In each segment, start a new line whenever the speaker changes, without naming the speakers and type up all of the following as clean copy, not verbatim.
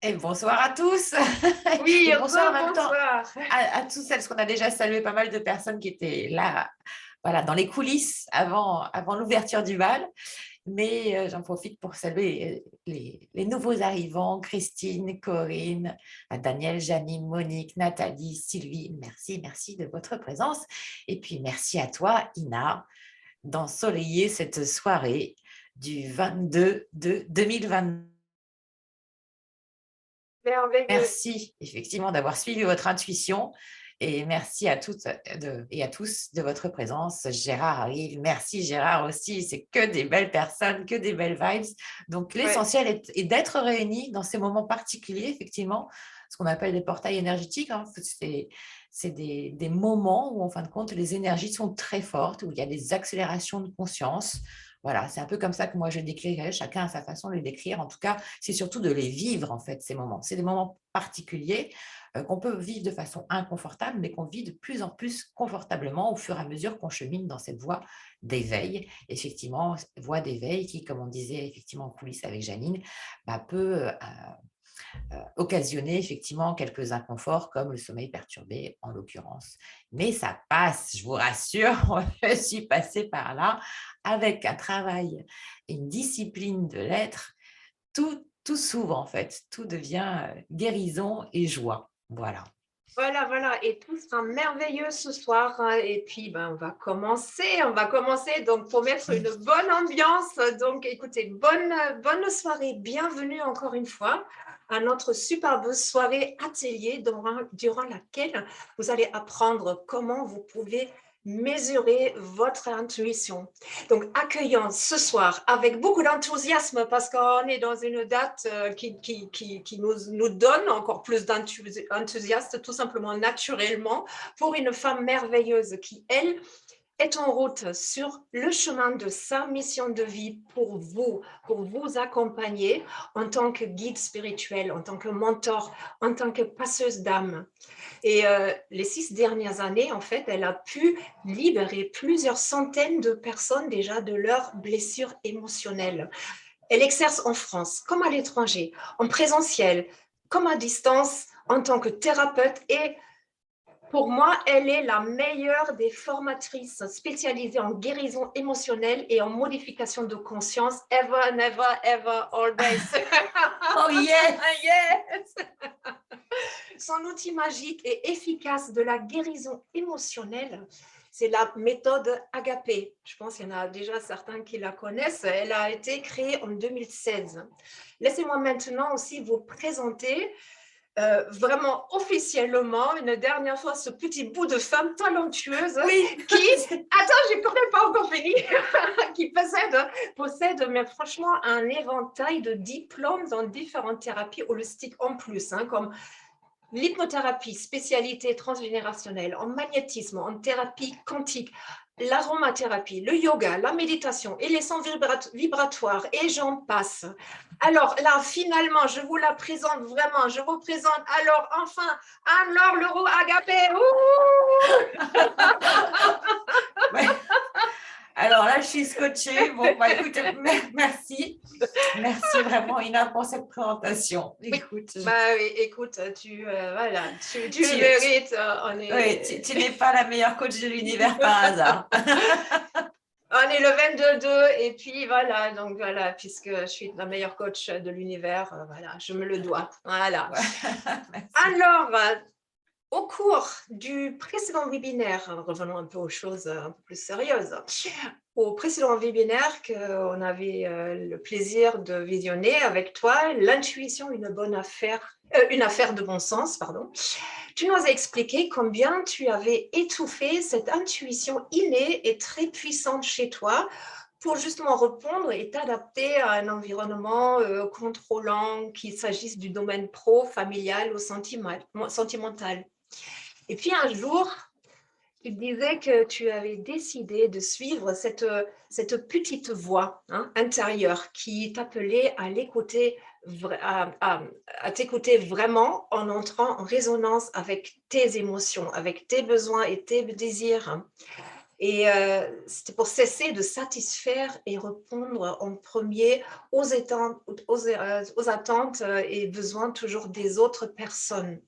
Et bonsoir à tous.
Oui,
Et bonsoir en même temps
rebonsoir.
à tous celles, parce qu'on a déjà salué pas mal de personnes qui étaient là, voilà, dans les coulisses avant l'ouverture du bal. Mais j'en profite pour saluer les nouveaux arrivants, Christine, Corinne, Daniel, Janine, Monique, Nathalie, Sylvie. Merci, merci de votre présence. Et puis merci à toi, Ina, d'ensoleiller cette soirée du 22 de 2022.
Merveilleux.
Merci effectivement d'avoir suivi votre intuition et merci à toutes et à tous de votre présence. Gérard arrive, merci Gérard aussi, c'est que des belles personnes, que des belles vibes. Donc
Ouais.
l'essentiel est d'être réunis dans ces moments particuliers, effectivement, ce qu'on appelle des portails énergétiques. Hein. C'est des moments où en fin de compte les énergies sont très fortes, où il y a des accélérations de conscience. Voilà, c'est un peu comme ça que moi je décrirais, chacun a sa façon de les décrire. En tout cas, c'est surtout de les vivre, en fait, ces moments. C'est des moments particuliers qu'on peut vivre de façon inconfortable, mais qu'on vit de plus en plus confortablement au fur et à mesure qu'on chemine dans cette voie d'éveil. Effectivement, voie d'éveil qui, comme on disait effectivement en coulisses avec Janine, peut occasionner effectivement quelques inconforts comme le sommeil perturbé en l'occurrence. Mais ça passe, je vous rassure, je suis passée par là avec un travail et une discipline de l'être. Tout s'ouvre en fait, tout devient guérison et joie. Voilà.
Voilà, voilà. Et tout sera merveilleux ce soir. Et puis, ben, on va commencer. On va commencer donc pour mettre une bonne ambiance. Donc, écoutez, bonne soirée. Bienvenue encore une fois à notre superbe soirée atelier durant laquelle vous allez apprendre comment vous pouvez mesurer votre intuition. Donc, accueillons ce soir avec beaucoup d'enthousiasme parce qu'on est dans une date qui nous donne encore plus d'enthousiasme, tout simplement naturellement, pour une femme merveilleuse qui, elle, est en route sur le chemin de sa mission de vie pour vous accompagner en tant que guide spirituel, en tant que mentor, en tant que passeuse d'âme. Et les 6 dernières années, en fait, elle a pu libérer plusieurs centaines de personnes déjà de leurs blessures émotionnelles. Elle exerce en France comme à l'étranger, en présentiel, comme à distance, en tant que thérapeute et pour moi, elle est la meilleure des formatrices spécialisées en guérison émotionnelle et en modification de conscience. Ever, never, ever, always.
Oh yes.
Yes. Son outil magique et efficace de la guérison émotionnelle, c'est la méthode Agapé. Je pense qu'il y en a déjà certains qui la connaissent. Elle a été créée en 2016. Laissez-moi maintenant aussi vous présenter vraiment officiellement une dernière fois ce petit bout de femme talentueuse
Oui.
qui, attends, j'ai quand même pas encore fini, qui possède, mais franchement, un éventail de diplômes dans différentes thérapies holistiques en plus, hein, comme l'hypnothérapie, spécialité transgénérationnelle, en magnétisme, en thérapie quantique, l'aromathérapie, le yoga, la méditation et les sons vibratoires, et j'en passe. Alors là, finalement, je vous la présente vraiment, je vous présente alors enfin Anne-Laure Leroux Agapé.
Ouais. Alors là, je suis scotchée. Bon, écoutez, merci. Merci vraiment, Ina, pour cette présentation.
Oui,
Écoute,
bah oui, écoute, voilà, tu le
tu, tu,
mérites, on
oui,
est...
tu n'es pas la meilleure coach de l'univers par hasard.
On est le 22-2 et puis voilà, donc voilà, puisque je suis la meilleure coach de l'univers, voilà, je me le dois. Voilà.
Merci.
Alors, au cours du précédent webinaire, revenons un peu aux choses un peu plus sérieuses. Au précédent webinaire qu'on avait le plaisir de visionner avec toi, l'intuition, une affaire de bon sens, pardon. Tu nous as expliqué combien tu avais étouffé cette intuition innée et très puissante chez toi pour justement répondre et t'adapter à un environnement contrôlant, qu'il s'agisse du domaine pro, familial ou sentimental. Et puis un jour, tu disais que tu avais décidé de suivre cette petite voix intérieure qui t'appelait à l'écouter, à t'écouter vraiment en entrant en résonance avec tes émotions, avec tes besoins et tes désirs. Et c'était pour cesser de satisfaire et répondre en premier aux attentes et besoins toujours des autres personnes.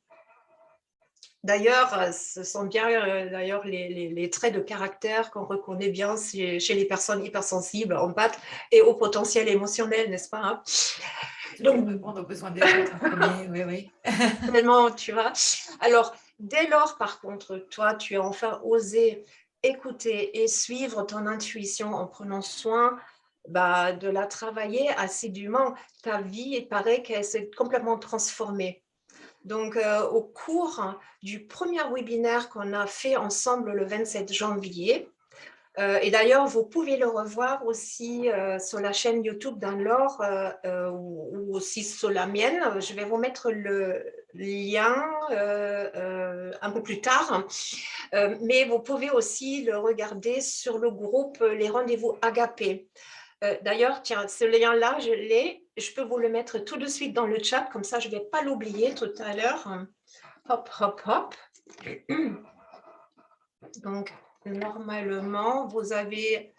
D'ailleurs, ce sont bien d'ailleurs les traits de caractère qu'on reconnaît bien chez les personnes hypersensibles, empathes et au potentiel émotionnel, n'est-ce pas, hein?
Toujours
Donc,
répondre aux besoins des autres en premier, oui, oui.
tellement, tu vois. Alors, dès lors, par contre, toi, tu as enfin osé écouter et suivre ton intuition en prenant soin bah, de la travailler assidûment. Ta vie, il paraît qu'elle s'est complètement transformée. Donc, au cours du premier webinaire qu'on a fait ensemble le 27 janvier, et d'ailleurs, vous pouvez le revoir aussi sur la chaîne YouTube d'Anne-Laure ou aussi sur la mienne. Je vais vous mettre le lien un peu plus tard. Mais vous pouvez aussi le regarder sur le groupe Les Rendez-vous Agapé. D'ailleurs, tiens, ce lien-là, je l'ai. Je peux vous le mettre tout de suite dans le chat, comme ça, je ne vais pas l'oublier tout à l'heure. Hop, hop, hop. Donc, normalement, vous avez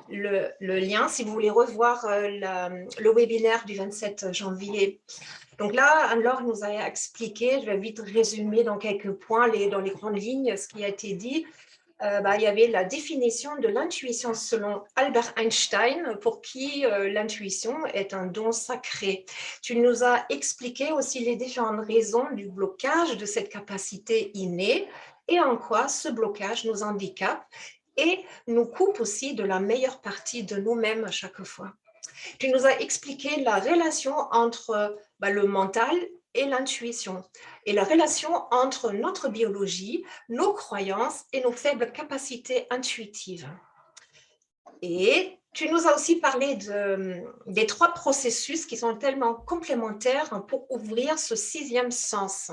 le lien si vous voulez revoir le webinaire du 27 janvier. Donc là, Anne-Laure nous a expliqué, je vais vite résumer dans quelques points, dans les grandes lignes, ce qui a été dit. Il y avait la définition de l'intuition selon Albert Einstein, pour qui l'intuition est un don sacré. Tu nous as expliqué aussi les différentes raisons du blocage de cette capacité innée et en quoi ce blocage nous handicape et nous coupe aussi de la meilleure partie de nous-mêmes à chaque fois. Tu nous as expliqué la relation entre le mental et l'intuition, et la relation entre notre biologie, nos croyances et nos faibles capacités intuitives. Et tu nous as aussi parlé des 3 processus qui sont tellement complémentaires pour ouvrir ce 6e sens.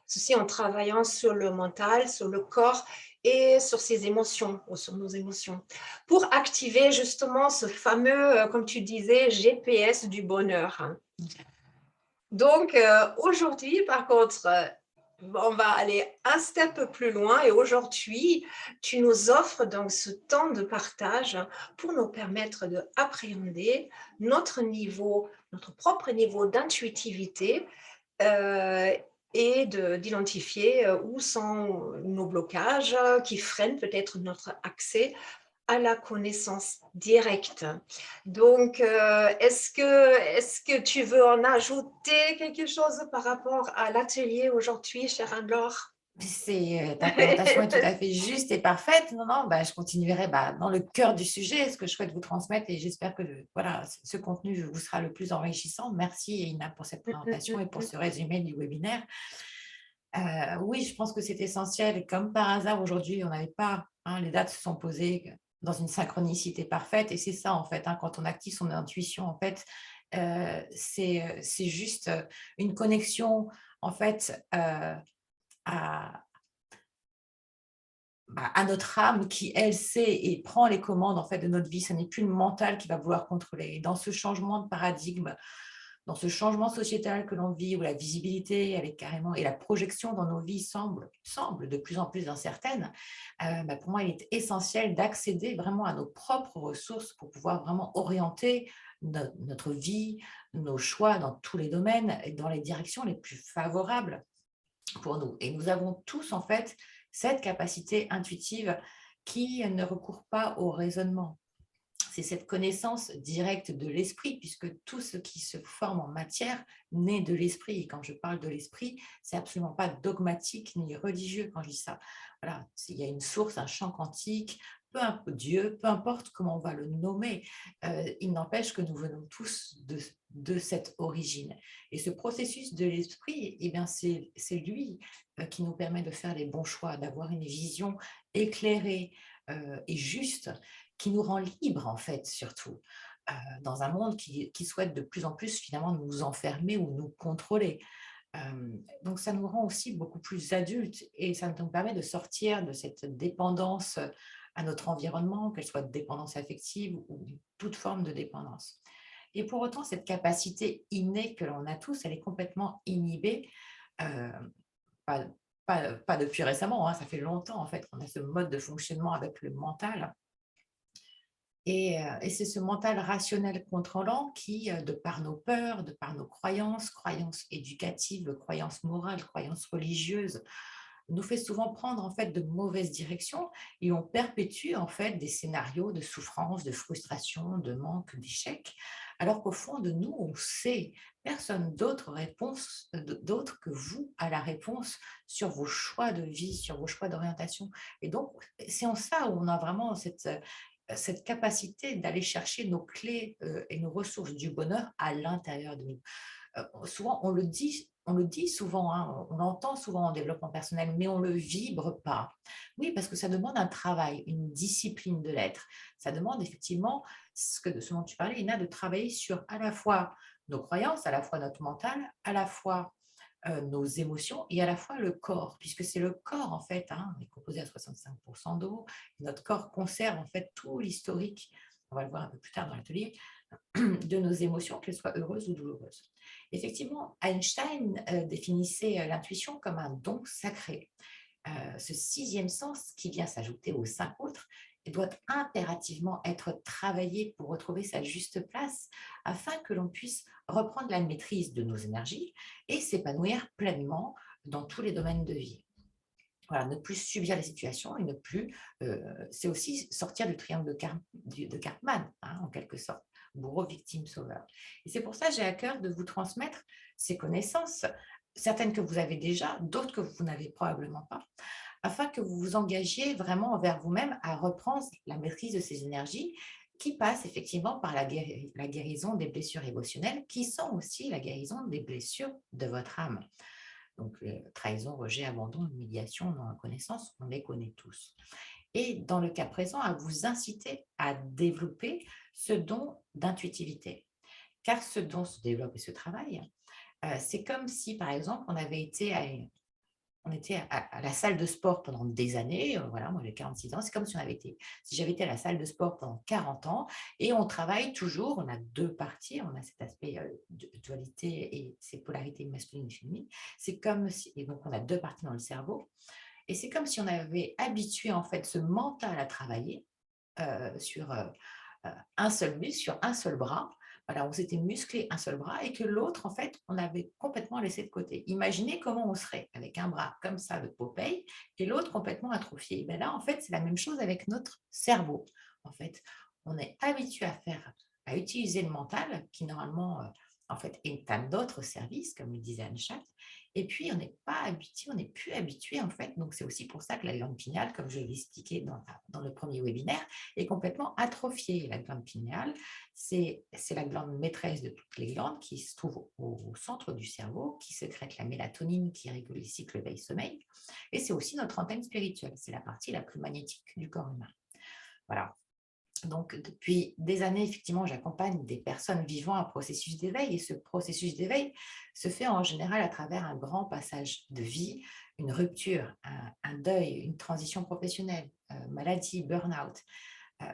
Ceci en travaillant sur le mental, sur le corps et sur ses émotions, ou sur nos émotions, pour activer justement ce fameux, comme tu disais, GPS du bonheur. Donc, aujourd'hui, par contre, on va aller un step plus loin et aujourd'hui, tu nous offres donc ce temps de partage pour nous permettre d'appréhender notre niveau, notre propre niveau d'intuitivité et d'identifier où sont nos blocages qui freinent peut-être notre accès à la connaissance directe. Donc, est-ce que tu veux en ajouter quelque chose par rapport à l'atelier aujourd'hui, chère Anne-Laure?
Ta présentation est tout à fait juste et parfaite. Non, non, je continuerai dans le cœur du sujet, ce que je souhaite vous transmettre et j'espère que voilà, ce contenu vous sera le plus enrichissant. Merci Ina pour cette présentation et pour ce résumé du webinaire. Oui, je pense que c'est essentiel. Et comme par hasard, aujourd'hui, on n'avait pas, les dates se sont posées dans une synchronicité parfaite. Et c'est ça, en fait, quand on active son intuition, en fait, c'est juste une connexion, en fait, à, à notre âme qui, elle, sait et prend les commandes, en fait, de notre vie. Ce n'est plus le mental qui va vouloir contrôler. Et dans ce changement de paradigme, dans ce changement sociétal que l'on vit, où la visibilité, elle est carrément, et la projection dans nos vies semble de plus en plus incertaine, pour moi, il est essentiel d'accéder vraiment à nos propres ressources pour pouvoir vraiment orienter notre vie, nos choix dans tous les domaines et dans les directions les plus favorables pour nous. Et nous avons tous, en fait, cette capacité intuitive qui ne recourt pas au raisonnement. C'est cette connaissance directe de l'esprit, puisque tout ce qui se forme en matière naît de l'esprit. Et quand je parle de l'esprit, c'est absolument pas dogmatique ni religieux quand je dis ça. Voilà, il y a une source, un champ quantique, Dieu, peu importe comment on va le nommer, il n'empêche que nous venons tous de cette origine. Et ce processus de l'esprit, eh bien, c'est lui qui nous permet de faire les bons choix, d'avoir une vision éclairée et juste, qui nous rend libres, en fait, surtout, dans un monde qui souhaite de plus en plus, finalement, nous enfermer ou nous contrôler. Donc, ça nous rend aussi beaucoup plus adultes et ça nous permet de sortir de cette dépendance à notre environnement, qu'elle soit de dépendance affective ou toute forme de dépendance. Et pour autant, cette capacité innée que l'on a tous, elle est complètement inhibée, euh, pas depuis récemment, hein, ça fait longtemps en fait qu'on a ce mode de fonctionnement avec le mental. Et c'est ce mental rationnel contrôlant qui, de par nos peurs, de par nos croyances, croyances éducatives, croyances morales, croyances religieuses, nous fait souvent prendre en fait de mauvaises directions et on perpétue en fait des scénarios de souffrance, de frustration, de manque, d'échec, alors qu'au fond de nous, on sait, personne d'autre que vous a la réponse sur vos choix de vie, sur vos choix d'orientation. Et donc, c'est en ça où on a vraiment cette capacité d'aller chercher nos clés et nos ressources du bonheur à l'intérieur de nous. Souvent, on le dit souvent, hein, on l'entend souvent en développement personnel, mais on ne le vibre pas. Oui, parce que ça demande un travail, une discipline de l'être. Ça demande effectivement, ce dont tu parlais, Ina, de travailler sur à la fois nos croyances, à la fois notre mental, à la fois nos émotions et à la fois le corps, puisque c'est le corps, en fait, hein, on est composé à 65% d'eau. Notre corps conserve, en fait, tout l'historique, on va le voir un peu plus tard dans l'atelier, de nos émotions, qu'elles soient heureuses ou douloureuses. Effectivement, Einstein définissait l'intuition comme un don sacré. Ce sixième sens qui vient s'ajouter aux cinq autres doit impérativement être travaillé pour retrouver sa juste place afin que l'on puisse reprendre la maîtrise de nos énergies et s'épanouir pleinement dans tous les domaines de vie. Voilà, ne plus subir les situations et ne plus, c'est aussi sortir du triangle de Karpman, hein, en quelque sorte, bourreau, victime, sauveur. Et c'est pour ça que j'ai à cœur de vous transmettre ces connaissances, certaines que vous avez déjà, d'autres que vous n'avez probablement pas, afin que vous vous engagiez vraiment envers vous-même à reprendre la maîtrise de ces énergies qui passent effectivement par la guérison des blessures émotionnelles, qui sont aussi la guérison des blessures de votre âme. Donc, trahison, rejet, abandon, humiliation, non-reconnaissance, on les connaît tous. Et dans le cas présent, à vous inciter à développer ce don d'intuitivité. Car ce don se développe et se travaille. C'est comme si, par exemple, on était à la salle de sport pendant des années, voilà, moi j'ai 46 ans, c'est comme si j'avais été à la salle de sport pendant 40 ans et on travaille toujours, on a deux parties, on a cet aspect de dualité et ces polarités masculines et féminines, c'est comme si, et donc on a deux parties dans le cerveau, et c'est comme si on avait habitué en fait ce mental à travailler sur un seul muscle, sur un seul bras. Voilà, on s'était musclé un seul bras et que l'autre, en fait, on avait complètement laissé de côté. Imaginez comment on serait avec un bras comme ça de Popeye et l'autre complètement atrophié. Et bien là, en fait, c'est la même chose avec notre cerveau. En fait, on est habitué à utiliser le mental qui, normalement, en fait, est un autre service, comme le disait Anne. Et puis, on n'est pas habitué, on n'est plus habitué, en fait. Donc, c'est aussi pour ça que la glande pinéale, comme je l'ai expliqué dans le premier webinaire, est complètement atrophiée. La glande pinéale, c'est la glande maîtresse de toutes les glandes qui se trouve au centre du cerveau, qui sécrète la mélatonine, qui régule les cycles veille-sommeil. Et c'est aussi notre antenne spirituelle. C'est la partie la plus magnétique du corps humain. Voilà. Donc, depuis des années, effectivement, j'accompagne des personnes vivant un processus d'éveil et ce processus d'éveil se fait en général à travers un grand passage de vie, une rupture, un deuil, une transition professionnelle, maladie, burn-out. Euh,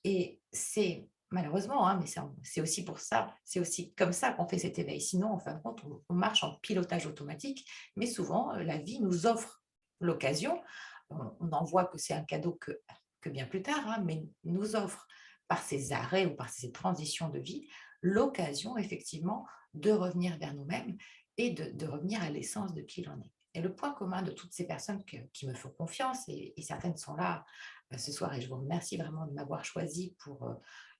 et c'est malheureusement, hein, mais c'est aussi pour ça, c'est aussi comme ça qu'on fait cet éveil. Sinon, en fin de compte, on marche en pilotage automatique, mais souvent, la vie nous offre l'occasion. On n'en voit que c'est un cadeau que bien plus tard, hein, mais nous offre par ces arrêts ou par ces transitions de vie l'occasion effectivement de revenir vers nous-mêmes et de revenir à l'essence de qui l'on est. Et le point commun de toutes ces personnes qui me font confiance, et certaines sont là ce soir, et je vous remercie vraiment de m'avoir choisi pour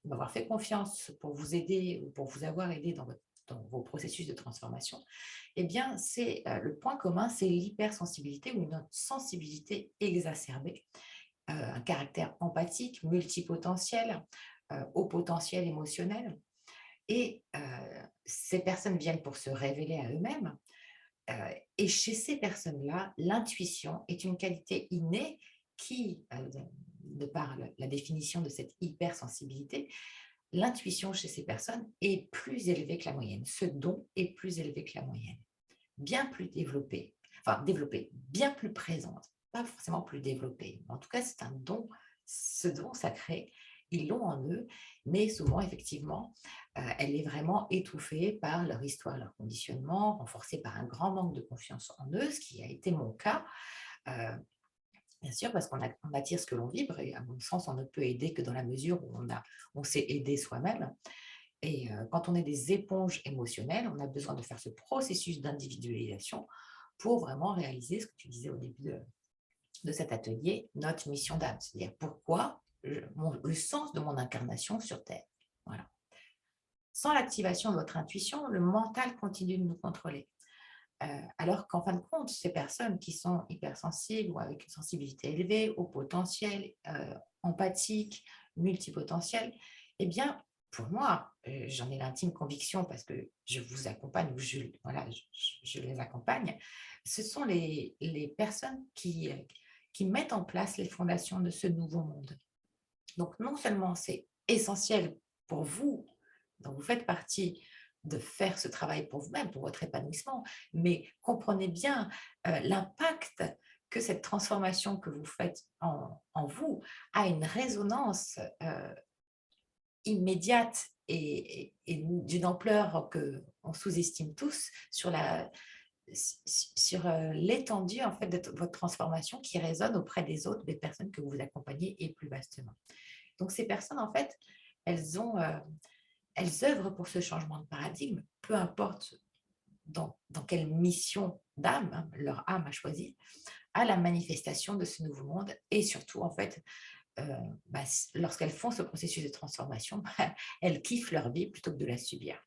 m'avoir fait confiance pour vous aider ou pour vous avoir aidé dans vos processus de transformation, eh bien, c'est le point commun, c'est l'hypersensibilité ou une sensibilité exacerbée, un caractère empathique, multipotentiel, haut potentiel émotionnel. Et ces personnes viennent pour se révéler à eux-mêmes. Et chez ces personnes-là, l'intuition est une qualité innée qui, de par la définition de cette hypersensibilité, l'intuition chez ces personnes est plus élevée que la moyenne. Ce don est plus élevé que la moyenne. Bien plus développée, enfin développée, bien plus présente, pas forcément plus développée. En tout cas, c'est un don, ce don sacré ils l'ont en eux, mais souvent, effectivement, elle est vraiment étouffée par leur histoire, leur conditionnement, renforcée par un grand manque de confiance en eux, ce qui a été mon cas. Euh, Bien sûr, parce on attire ce que l'on vibre, et à mon sens, on ne peut aider que dans la mesure où on s'est aidé soi-même. Et quand on est des éponges émotionnelles, on a besoin de faire ce processus d'individualisation pour vraiment réaliser ce que tu disais au début de cet atelier, notre mission d'âme, c'est-à-dire pourquoi le sens de mon incarnation sur Terre. Voilà. Sans l'activation de votre intuition, le mental continue de nous contrôler. Alors qu'en fin de compte, ces personnes qui sont hypersensibles ou avec une sensibilité élevée, au potentiel, empathique, multipotentiel, eh bien, pour moi, j'en ai l'intime conviction parce que je vous accompagne, ou voilà, je les accompagne, ce sont les personnes qui mettent en place les fondations de ce nouveau monde. Donc, non seulement c'est essentiel pour vous, donc vous faites partie de faire ce travail pour vous-même, pour votre épanouissement, mais comprenez bien l'impact que cette transformation que vous faites en vous a une résonance immédiate et d'une ampleur qu'on sous-estime tous sur l'étendue en fait, de votre transformation qui résonne auprès des autres, des personnes que vous accompagnez et plus vastement. Donc, ces personnes, en fait, elles ont, elles œuvrent pour ce changement de paradigme, peu importe dans quelle mission d'âme leur âme a choisi, à la manifestation de ce nouveau monde et surtout, en fait, lorsqu'elles font ce processus de transformation, elles kiffent leur vie plutôt que de la subir.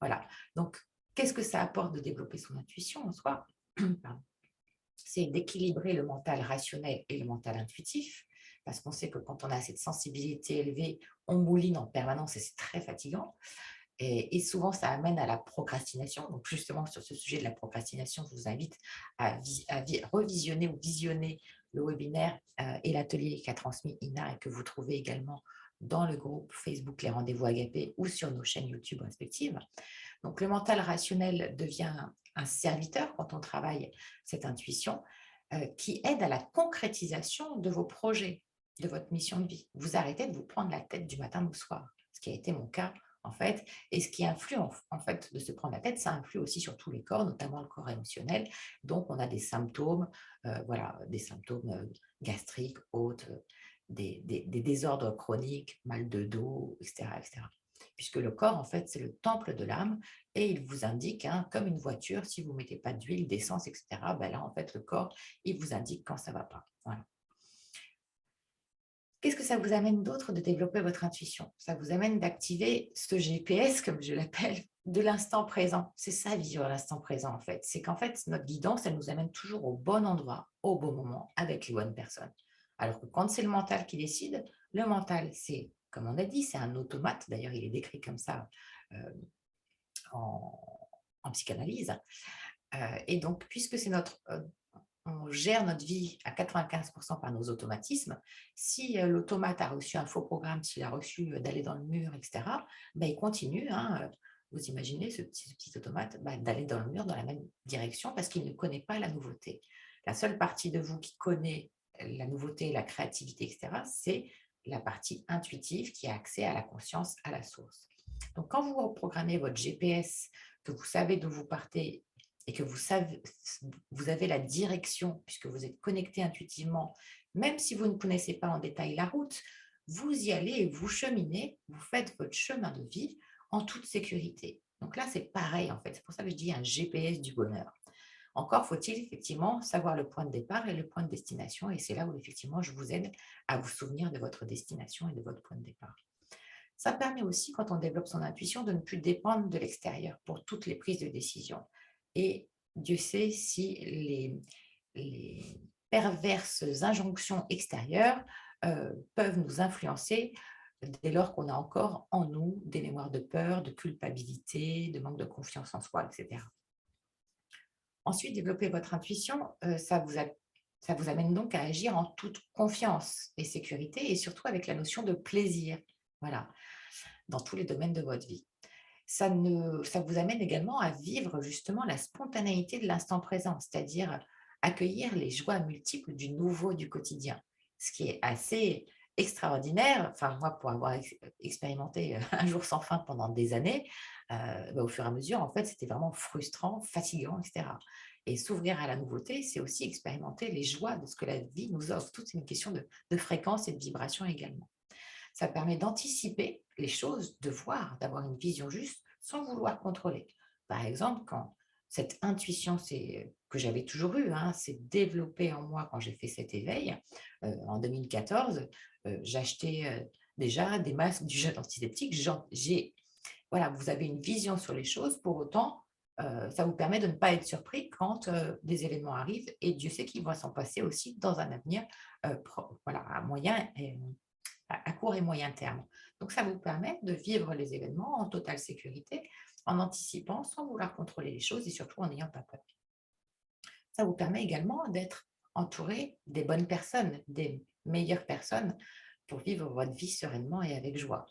Voilà. Donc, qu'est-ce que ça apporte de développer son intuition en soi? C'est d'équilibrer le mental rationnel et le mental intuitif, parce qu'on sait que quand on a cette sensibilité élevée, on mouline en permanence et c'est très fatigant. Et souvent, ça amène à la procrastination. Donc, justement, sur ce sujet de la procrastination, je vous invite à revisionner ou visionner le webinaire et l'atelier qu'a transmis Ina et que vous trouvez également dans le groupe Facebook Les Rendez-vous Agapés ou sur nos chaînes YouTube respectives. Donc, le mental rationnel devient un serviteur quand on travaille cette intuition qui aide à la concrétisation de vos projets, de votre mission de vie. Vous arrêtez de vous prendre la tête du matin au soir, ce qui a été mon cas en fait. Et ce qui influe en fait de se prendre la tête, ça influe aussi sur tous les corps, notamment le corps émotionnel. Donc, on a des symptômes, voilà, des symptômes gastriques, autres, des désordres chroniques, mal de dos, etc., etc. Puisque le corps, en fait, c'est le temple de l'âme et il vous indique, hein, comme une voiture, si vous ne mettez pas d'huile, d'essence, etc., ben là, en fait, le corps, il vous indique quand ça ne va pas. Voilà. Qu'est-ce que ça vous amène d'autre de développer votre intuition? Ça vous amène d'activer ce GPS, comme je l'appelle, de l'instant présent. C'est ça, vivre l'instant présent, en fait. C'est qu'en fait, notre guidance, elle nous amène toujours au bon endroit, au bon moment, avec les bonnes personnes. Alors que quand c'est le mental qui décide, le mental, c'est, comme on a dit, c'est un automate. D'ailleurs, il est décrit comme ça euh, en psychanalyse. Et donc, puisque c'est on gère notre vie à 95% par nos automatismes. Si l'automate a reçu un faux programme, s'il a reçu d'aller dans le mur, etc., ben, il continue, hein, vous imaginez ce petit automate, ben, d'aller dans le mur dans la même direction parce qu'il ne connaît pas la nouveauté. La seule partie de vous qui connaît la nouveauté, la créativité, etc., c'est la partie intuitive qui a accès à la conscience, à la source. Donc, quand vous reprogrammez votre GPS, que vous savez d'où vous partez et que vous avez la direction, puisque vous êtes connecté intuitivement, même si vous ne connaissez pas en détail la route, vous y allez et vous cheminez, vous faites votre chemin de vie en toute sécurité. Donc là, c'est pareil en fait. C'est pour ça que je dis un GPS du bonheur. Encore faut-il effectivement savoir le point de départ et le point de destination. Et c'est là où effectivement je vous aide à vous souvenir de votre destination et de votre point de départ. Ça permet aussi, quand on développe son intuition, de ne plus dépendre de l'extérieur pour toutes les prises de décision. Et Dieu sait si les perverses injonctions extérieures peuvent nous influencer dès lors qu'on a encore en nous des mémoires de peur, de culpabilité, de manque de confiance en soi, etc. Ensuite, développer votre intuition, ça vous amène donc à agir en toute confiance et sécurité et surtout avec la notion de plaisir. Voilà, dans tous les domaines de votre vie. Ça vous amène également à vivre justement la spontanéité de l'instant présent, c'est-à-dire accueillir les joies multiples du nouveau du quotidien, ce qui est assez extraordinaire. Enfin, moi, pour avoir expérimenté un jour sans fin pendant des années, au fur et à mesure, en fait, c'était vraiment frustrant, fatigant, etc. Et s'ouvrir à la nouveauté, c'est aussi expérimenter les joies de ce que la vie nous offre. Tout est une question de fréquence et de vibration également. Ça permet d'anticiper les choses, de voir, d'avoir une vision juste sans vouloir contrôler. Par exemple, quand cette intuition que j'avais toujours eue, hein, s'est développée en moi quand j'ai fait cet éveil, en 2014, j'achetais déjà des masques du jeune antiseptique. Voilà, vous avez une vision sur les choses, pour autant, ça vous permet de ne pas être surpris quand des événements arrivent, et Dieu sait qu'il va s'en passer aussi dans un avenir voilà, à moyen et à court et moyen terme. Donc, ça vous permet de vivre les événements en totale sécurité, en anticipant, sans vouloir contrôler les choses et surtout en n'ayant pas peur. Ça vous permet également d'être entouré des bonnes personnes, des meilleures personnes pour vivre votre vie sereinement et avec joie.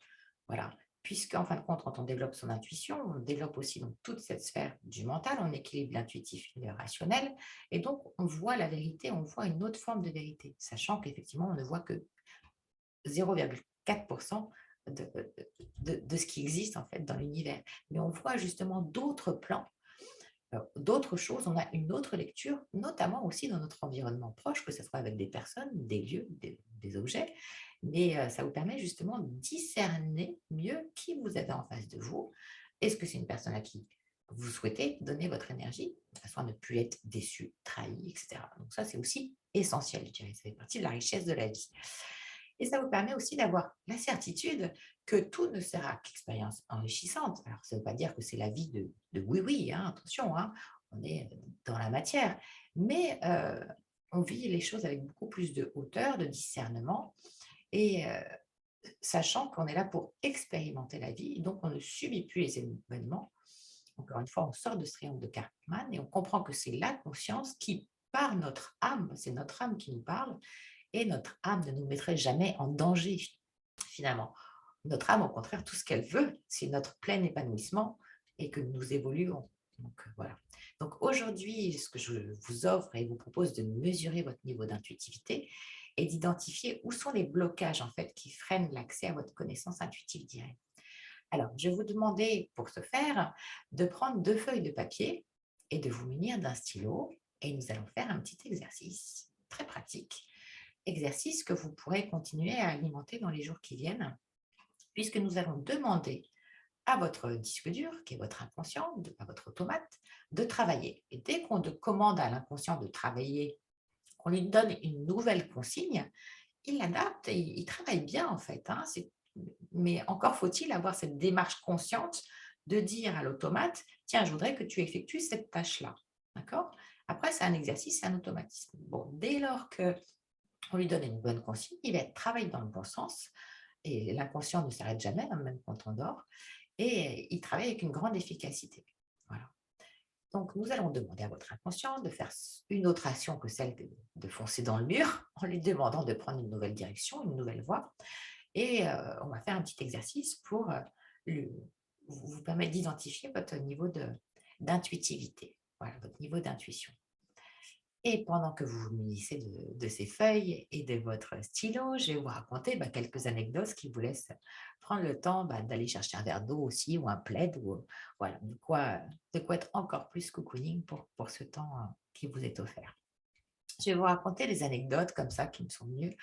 Voilà. Puisqu'en fin de compte, quand on développe son intuition, on développe aussi donc toute cette sphère du mental, on équilibre l'intuitif et le rationnel, et donc on voit la vérité, on voit une autre forme de vérité, sachant qu'effectivement, on ne voit que 0,4% de ce qui existe en fait dans l'univers. Mais on voit justement d'autres plans, d'autres choses, on a une autre lecture, notamment aussi dans notre environnement proche, que ce soit avec des personnes, des lieux, des objets, mais ça vous permet justement de discerner mieux qui vous avez en face de vous. Est-ce que c'est une personne à qui vous souhaitez donner votre énergie, de façon à ne plus être déçu, trahi, etc. Donc ça, c'est aussi essentiel, je dirais, ça fait partie de la richesse de la vie. Et ça vous permet aussi d'avoir la certitude que tout ne sera qu'expérience enrichissante. Alors, ça ne veut pas dire que c'est la vie de oui-oui, hein, attention, hein, on est dans la matière, mais on vit les choses avec beaucoup plus de hauteur, de discernement, et sachant qu'on est là pour expérimenter la vie, donc on ne subit plus les événements. Encore une fois, on sort de ce triangle de Karpman et on comprend que c'est la conscience qui, par notre âme, c'est notre âme qui nous parle, et notre âme ne nous mettrait jamais en danger, finalement. Notre âme, au contraire, tout ce qu'elle veut, c'est notre plein épanouissement et que nous évoluons. Donc, voilà. Donc, aujourd'hui, ce que je vous offre et vous propose de mesurer votre niveau d'intuitivité et d'identifier où sont les blocages, en fait, qui freinent l'accès à votre connaissance intuitive directe. Alors, je vais vous demander, pour ce faire, de prendre 2 feuilles de papier et de vous munir d'un stylo, et nous allons faire un petit exercice très pratique, exercice que vous pourrez continuer à alimenter dans les jours qui viennent, puisque nous allons demander à votre disque dur, qui est votre inconscient, à votre automate, de travailler. Et dès qu'on commande à l'inconscient de travailler, qu'on lui donne une nouvelle consigne, il l'adapte et il travaille bien en fait, hein. Mais encore faut-il avoir cette démarche consciente de dire à l'automate: tiens, je voudrais que tu effectues cette tâche-là. D'accord? Après, c'est un exercice, c'est un automatisme. Bon, dès lors que on lui donne une bonne consigne, il va travailler dans le bon sens, et l'inconscient ne s'arrête jamais, hein, même quand on dort, et il travaille avec une grande efficacité. Voilà. Donc, nous allons demander à votre inconscient de faire une autre action que celle de foncer dans le mur, en lui demandant de prendre une nouvelle direction, une nouvelle voie, et on va faire un petit exercice pour vous permettre d'identifier votre niveau d'intuitivité, voilà, votre niveau d'intuition. Et pendant que vous vous munissez de ces feuilles et de votre stylo, je vais vous raconter quelques anecdotes qui vous laissent prendre le temps d'aller chercher un verre d'eau aussi, ou un plaid, ou voilà, de quoi être encore plus cocooning pour ce temps qui vous est offert. Je vais vous raconter des anecdotes comme ça qui me sont venues.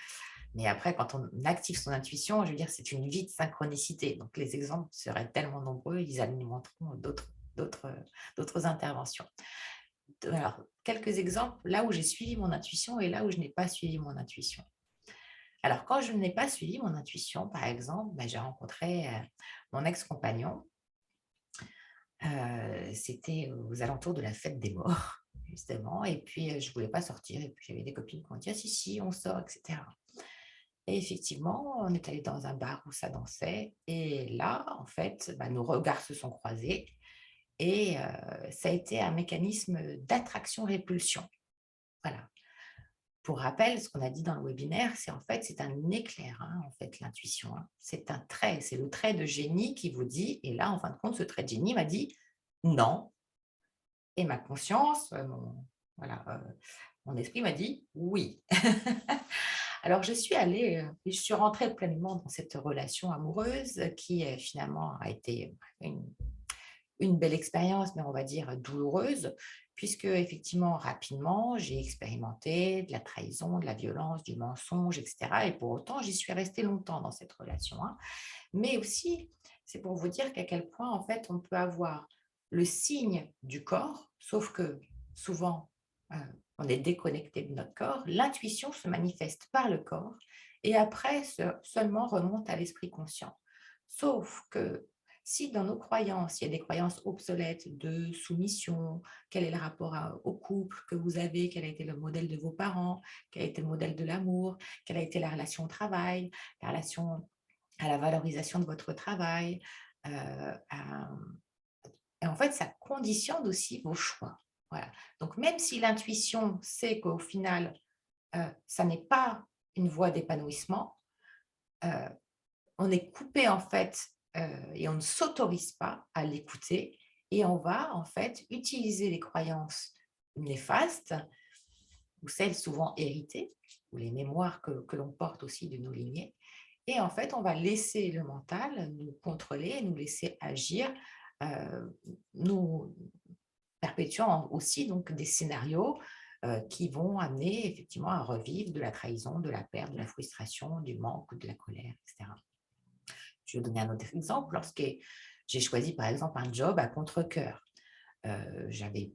Mais après, quand on active son intuition, je veux dire, c'est une vie de synchronicité. Donc, les exemples seraient tellement nombreux, ils alimenteront d'autres interventions. Alors, quelques exemples là où j'ai suivi mon intuition et là où je n'ai pas suivi mon intuition. Alors, quand je n'ai pas suivi mon intuition, par exemple, j'ai rencontré mon ex-compagnon. C'était aux alentours de la fête des morts, justement. Et puis, je ne voulais pas sortir. Et puis, j'avais des copines qui m'ont dit: ah, si, si, on sort, etc. Et effectivement, on est allé dans un bar où ça dansait. Et là, en fait, nos regards se sont croisés. Et ça a été un mécanisme d'attraction-répulsion. Voilà. Pour rappel, ce qu'on a dit dans le webinaire, c'est un éclair, hein, en fait, l'intuition, hein. C'est un trait, c'est le trait de génie qui vous dit, et là, en fin de compte, ce trait de génie m'a dit non. Et ma conscience, voilà, mon esprit m'a dit oui. Alors, je suis rentrée pleinement dans cette relation amoureuse qui finalement a été une belle expérience, mais on va dire douloureuse, puisque effectivement, rapidement, j'ai expérimenté de la trahison, de la violence, du mensonge, etc. Et pour autant, j'y suis restée longtemps dans cette relation, hein. Mais aussi, c'est pour vous dire qu'à quel point, en fait, on peut avoir le signe du corps, sauf que souvent, heu, on est déconnecté de notre corps. L'intuition se manifeste par le corps et après seulement remonte à l'esprit conscient. Sauf que si dans nos croyances, il y a des croyances obsolètes de soumission, quel est le rapport au couple que vous avez, quel a été le modèle de vos parents, quel a été le modèle de l'amour, quelle a été la relation au travail, la relation à la valorisation de votre travail, à et en fait, ça conditionne aussi vos choix. Voilà. Donc même si l'intuition sait qu'au final, ça n'est pas une voie d'épanouissement, heu, on est coupé en fait, et on ne s'autorise pas à l'écouter et on va en fait utiliser les croyances néfastes ou celles souvent héritées ou les mémoires que l'on porte aussi de nos lignées. Et en fait, on va laisser le mental nous contrôler, nous laisser agir, nous perpétuant aussi donc des scénarios qui vont amener effectivement à revivre de la trahison, de la perte, de la frustration, du manque, de la colère, etc. Je vais donner un autre exemple. Lorsque j'ai choisi par exemple un job à contre-cœur, j'avais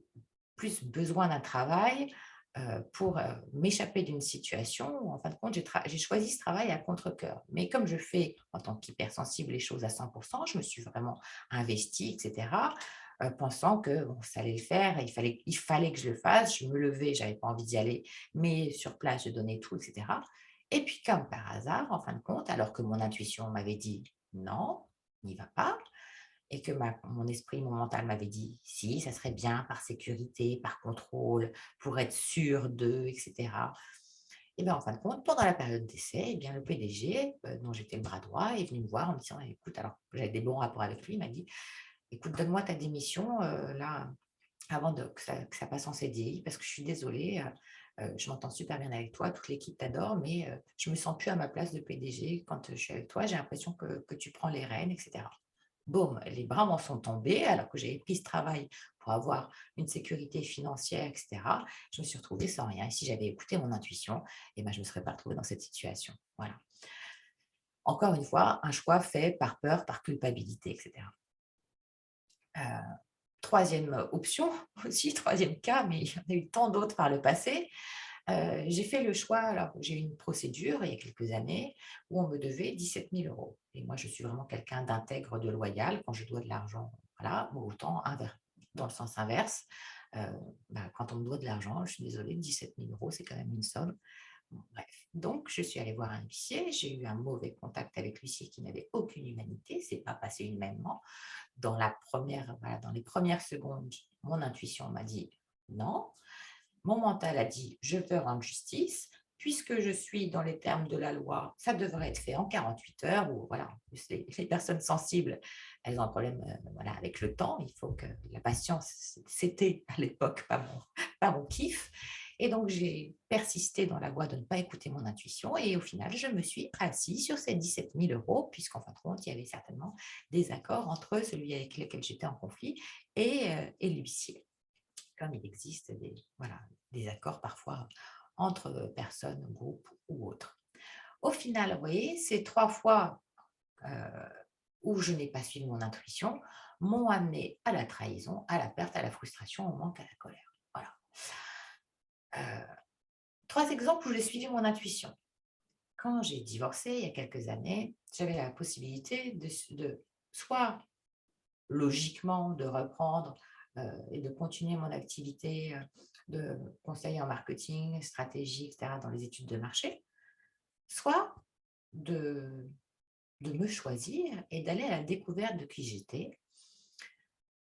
plus besoin d'un travail, pour, m'échapper d'une situation où en fin de compte j'ai choisi ce travail à contre-cœur. Mais comme je fais en tant qu'hypersensible les choses à 100, je me suis vraiment investie et cetera, pensant que bon ça allait le faire, il fallait que je le fasse. Je me levais, j'avais pas envie d'y aller, mais sur place je donnais tout et cetera. Et puis comme par hasard, en fin de compte, alors que mon intuition m'avait dit: «Non, n'y va pas», et que mon esprit, mon mental m'avait dit: «Si, ça serait bien par sécurité, par contrôle, pour être sûr de et cetera». Et bien, en fin de compte, pendant la période d'essai, eh bien, le PDG, dont j'étais le bras droit, est venu me voir en me disant: «Écoute», alors j'avais des bons rapports avec lui, il m'a dit: «Écoute, donne-moi ta démission, là, avant que ça passe en CDI, parce que je suis désolé, je m'entends super bien avec toi, toute l'équipe t'adore, mais je me sens plus à ma place de PDG quand, je suis avec toi. J'ai l'impression que tu prends les rênes et cetera». Boum, les bras m'en sont tombés alors que j'avais pris ce travail pour avoir une sécurité financière et cetera. Je me suis retrouvée sans rien et si j'avais écouté mon intuition, eh ben, je ne me serais pas retrouvée dans cette situation. Voilà. Encore une fois, un choix fait par peur, par culpabilité et cetera. Heu, 3e option aussi, troisième cas, mais il y en a eu tant d'autres par le passé. J'ai fait le choix, alors j'ai eu une procédure il y a quelques années où on me devait 17 000 € et moi je suis vraiment quelqu'un d'intègre, de loyal. Quand je dois de l'argent, voilà, ou autant dans le sens inverse, heu, quand on me doit de l'argent, je suis désolée, 17 000 € c'est quand même une somme. Bon, bref, donc je suis allée voir un huissier, j'ai eu un mauvais contact avec l'huissier qui n'avait aucune humanité, c'est pas passé humainement. Dans les premières secondes, mon intuition m'a dit: «Non». Mon mental a dit: «Je veux rendre justice. Puisque je suis dans les termes de la loi, ça devrait être fait en 48 heures», ou voilà, en plus les personnes sensibles, elles ont un problème, voilà, avec le temps. Il faut que la patience, c'était à l'époque pas mon kiff, et donc j'ai persisté dans la voie de ne pas écouter mon intuition et au final, je me suis assise sur ces 17 000 € puisqu'en fin de compte, il y avait certainement des accords entre celui avec lequel j'étais en conflit et l'huissier. Comme il existe des accords parfois entre personnes, groupes ou autres. Au final, vous voyez, ces 3 fois, heu, où je n'ai pas suivi mon intuition, m'ont amené à la trahison, à la perte, à la frustration, au manque, à la colère. Voilà. 3 exemples où j'ai suivi mon intuition. Quand j'ai divorcé il y a quelques années, j'avais la possibilité de soit logiquement de reprendre, et de continuer mon activité, de conseiller en marketing, stratégie et cetera dans les études de marché, soit de me choisir et d'aller à la découverte de qui j'étais.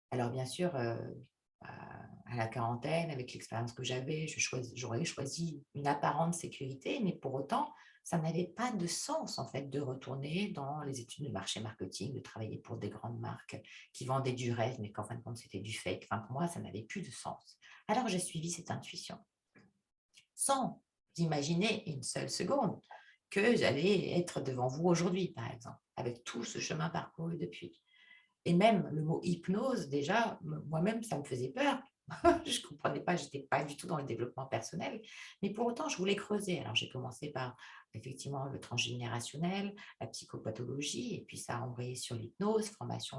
Alors bien sûr, à la quarantaine, avec l'expérience que j'avais, j'aurais choisi une apparente sécurité, mais pour autant, ça n'avait pas de sens en fait de retourner dans les études de marché marketing, de travailler pour des grandes marques qui vendaient du rêve, mais qu'en fin de compte, c'était du fake. Enfin, pour moi, ça n'avait plus de sens. Alors j'ai suivi cette intuition, sans imaginez une seule seconde que j'allais être devant vous aujourd'hui, par exemple, avec tout ce chemin parcouru depuis. Et même le mot hypnose, déjà, moi-même, ça me faisait peur. Je ne comprenais pas, je n'étais pas du tout dans le développement personnel. Mais pour autant, je voulais creuser. Alors, j'ai commencé par effectivement le transgénérationnel, la psychopathologie, et puis ça a embrayé sur l'hypnose, formation,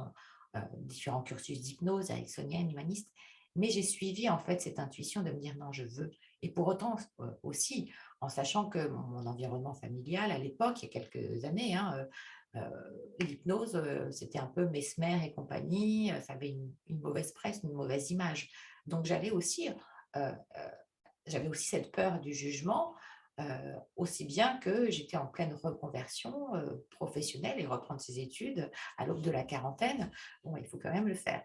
différents cursus d'hypnose, ericksonienne, humaniste. Mais j'ai suivi en fait cette intuition de me dire non, je veux. Et pour autant, aussi, en sachant que mon environnement familial, à l'époque, il y a quelques années, hein, l'hypnose, c'était un peu Mesmer et compagnie, ça avait une mauvaise presse, une mauvaise image. Donc j'avais aussi cette peur du jugement, aussi bien que j'étais en pleine reconversion, professionnelle et reprendre ses études à l'aube de la quarantaine, bon, il faut quand même le faire.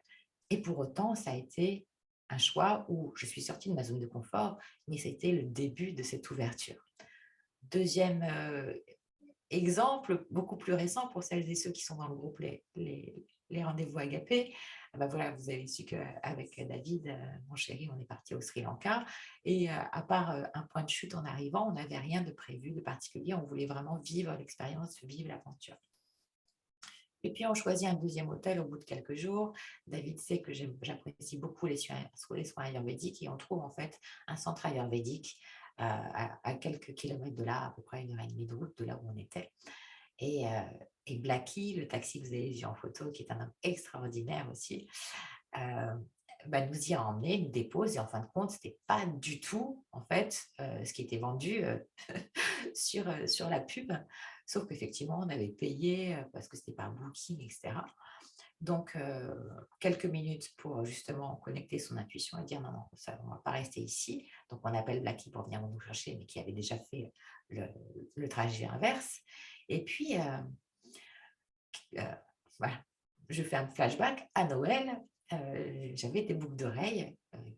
Et pour autant, ça a été un choix où je suis sortie de ma zone de confort, mais c'était le début de cette ouverture. Deuxième exemple beaucoup plus récent pour celles et ceux qui sont dans le groupe les rendez-vous agapés. Ah bah voilà, vous avez su qu'avec David, mon chéri, on est parti au Sri Lanka. Et à part un point de chute en arrivant, on n'avait rien de prévu de particulier. On voulait vraiment vivre l'expérience, vivre l'aventure. Et puis, on choisit un deuxième hôtel au bout de quelques jours. David sait que j'apprécie beaucoup les soins ayurvédiques et on trouve en fait un centre ayurvédique à quelques kilomètres de là, à peu près 1 heure et demie de route de là où on était. Et, euh, et Blacky, le taxi que vous avez vu en photo, qui est un homme extraordinaire aussi, euh, bah, nous y a emmenés, nous dépose. Et en fin de compte, ce n'était pas du tout en fait ce qui était vendu sur la pub. Sauf qu'effectivement, on avait payé parce que c'était par Booking, etc. Donc, quelques minutes pour justement connecter son intuition et dire non, non, ça, on ne va pas rester ici. Donc, on appelle Blacky pour venir nous chercher, mais qui avait déjà fait le, le trajet inverse. Et puis, euh, voilà, je fais un flashback à Noël. J'avais des boucles d'oreilles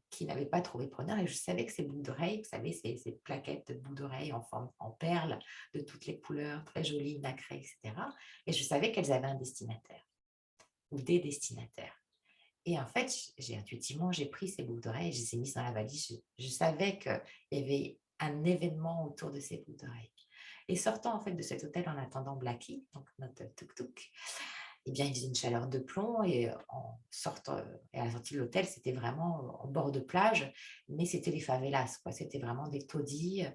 qui n'avaient pas trouvé preneur et je savais que ces boucles d'oreilles, vous savez, ces plaquettes de boucles d'oreilles en forme en perles de toutes les couleurs, très jolies, nacrées, etc. Et je savais qu'elles avaient un destinataire ou des destinataires. Et en fait, intuitivement, j'ai pris ces boucles d'oreilles, je les ai mises dans la valise. Je savais qu'il y avait un événement autour de ces boucles d'oreilles. Et sortant en fait de cet hôtel en attendant Blacky, donc notre tuk-tuk, eh bien, il faisait une chaleur de plomb et et à la sortie de l'hôtel, c'était vraiment en bord de plage, mais c'était les favelas, quoi. C'était vraiment des taudis,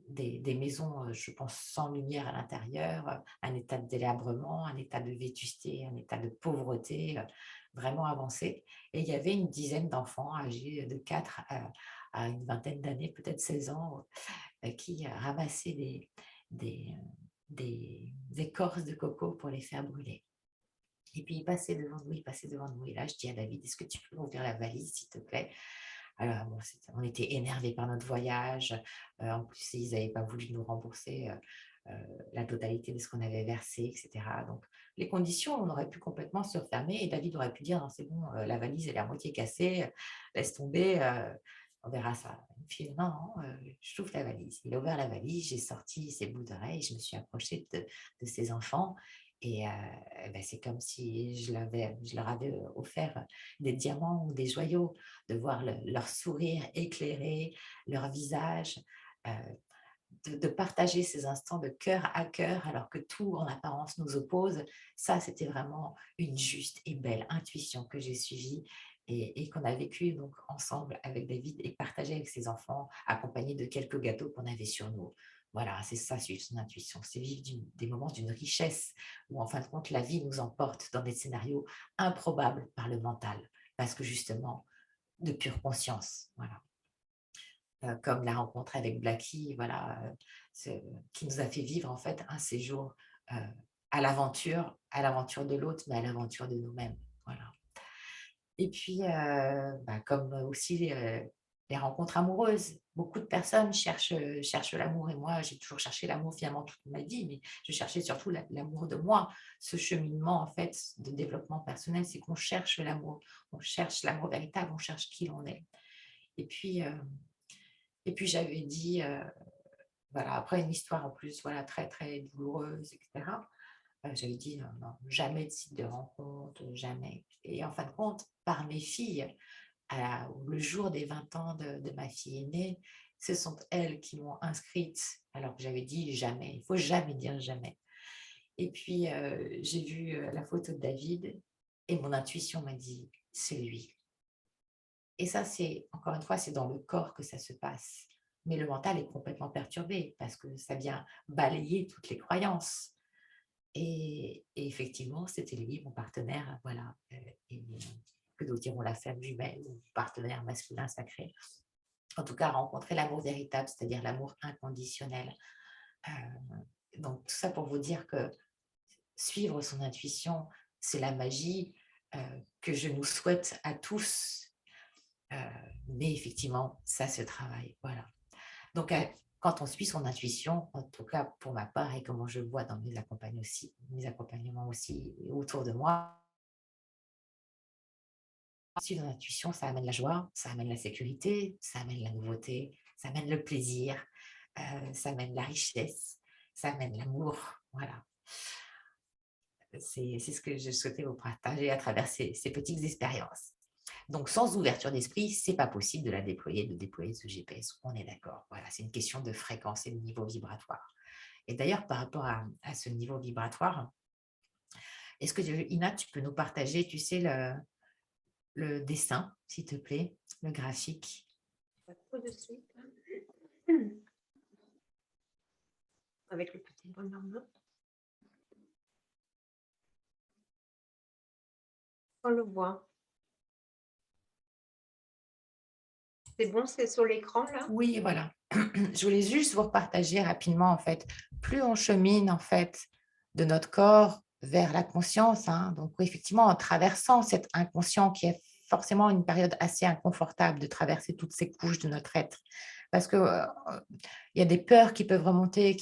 des maisons, je pense, sans lumière à l'intérieur, un état de délabrement, un état de vétusté, un état de pauvreté vraiment avancé. Et il y avait une dizaine d'enfants âgés de 4 à une vingtaine d'années, peut-être 16 ans, qui ramassaient des, des écorces de coco pour les faire brûler. Et puis, il passait devant nous, il passait devant nous. Et là, je dis à David, est-ce que tu peux ouvrir la valise, s'il te plaît? Alors, bon, on était énervés par notre voyage. En plus, ils n'avaient pas voulu nous rembourser la totalité de ce qu'on avait versé, etc. Donc, les conditions, on aurait pu complètement se refermer et David aurait pu dire, non, c'est bon, la valise, elle est à moitié cassée, laisse tomber, on verra ça. Il me fait, non, non, je t'ouvre la valise. Il a ouvert la valise, j'ai sorti ses bouts d'oreilles, je me suis approchée de ses enfants et ben, c'est comme si je leur avais offert des diamants ou des joyaux, de voir leur sourire éclairé, leur visage, euh, de partager ces instants de cœur à cœur alors que tout en apparence nous oppose. Ça, c'était vraiment une juste et belle intuition que j'ai suivie et qu'on a vécu donc ensemble avec David et partagé avec ses enfants, accompagnés de quelques gâteaux qu'on avait sur nous. Voilà, c'est ça, suivre son intuition. C'est vivre des moments d'une richesse où, en fin de compte, la vie nous emporte dans des scénarios improbables par le mental, parce que justement, de pure conscience. Voilà. Comme la rencontre avec Blacky, voilà, qui nous a fait vivre en fait un séjour euh, à l'aventure de l'autre, mais à l'aventure de nous-mêmes. Voilà. Et puis, bah, comme aussi les rencontres amoureuses, beaucoup de personnes cherchent l'amour et moi, j'ai toujours cherché l'amour finalement toute ma vie, mais je cherchais surtout l'amour de moi. Ce cheminement en fait de développement personnel, c'est qu'on cherche l'amour, on cherche l'amour véritable, on cherche qui l'on est. Et puis, j'avais dit, voilà, après une histoire en plus, voilà, très, très douloureuse, etc. J'avais dit, non, non, jamais de site de rencontre, jamais. Et en fin de compte, par mes filles, le jour des 20 ans de ma fille aînée, ce sont elles qui m'ont inscrite, alors que j'avais dit jamais. Il ne faut jamais dire jamais. Et puis, j'ai vu la photo de David et mon intuition m'a dit, c'est lui. Et ça, c'est, encore une fois, c'est dans le corps que ça se passe. Mais le mental est complètement perturbé parce que ça vient balayer toutes les croyances. Et effectivement, c'était lui, mon partenaire, voilà. Et que d'autres diront la femme jumelle ou partenaire masculin sacré. En tout cas, rencontrer l'amour véritable, c'est-à-dire l'amour inconditionnel. Donc, tout ça pour vous dire que suivre son intuition, c'est la magie que je nous souhaite à tous. Mais effectivement, ça se travaille. Voilà. Donc, quand on suit son intuition, en tout cas pour ma part et comment je le vois dans mes accompagnements aussi autour de moi, suivre son intuition, ça amène la joie, ça amène la sécurité, ça amène la nouveauté, ça amène le plaisir, ça amène la richesse, ça amène l'amour. Voilà. C'est ce que je souhaitais vous partager à travers ces petites expériences. Donc, sans ouverture d'esprit, ce n'est pas possible de déployer ce GPS. On est d'accord. Voilà, c'est une question de fréquence et de niveau vibratoire. Et d'ailleurs, par rapport à ce niveau vibratoire, est-ce que, Ina, tu peux nous partager, tu sais, le dessin, s'il te plaît, le graphique?
Tout de suite. Avec le petit bonhomme. On le voit. C'est bon, c'est sur l'écran là?
Oui, voilà. Je voulais juste vous partager rapidement, en fait. Plus on chemine, en fait, de notre corps vers la conscience, hein, donc oui, effectivement, en traversant cet inconscient qui est forcément une période assez inconfortable de traverser toutes ces couches de notre être. Parce que il y a des peurs qui peuvent remonter,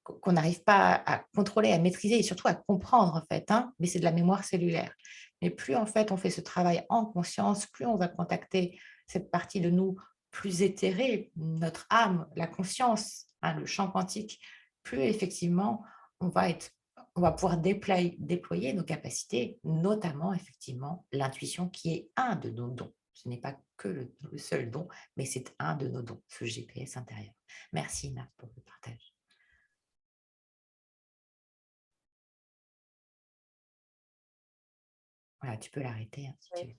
qu'on n'arrive pas à contrôler, à maîtriser et surtout à comprendre, en fait, hein, mais c'est de la mémoire cellulaire. Mais plus, en fait, on fait ce travail en conscience, plus on va contacter cette partie de nous plus éthérée, notre âme, la conscience, hein, le champ quantique, plus effectivement on va pouvoir déployer nos capacités, notamment effectivement l'intuition qui est un de nos dons. Ce n'est pas que le seul don, mais c'est un de nos dons, ce GPS intérieur. Merci Ina pour le partage. Voilà, tu peux l'arrêter hein, si tu veux.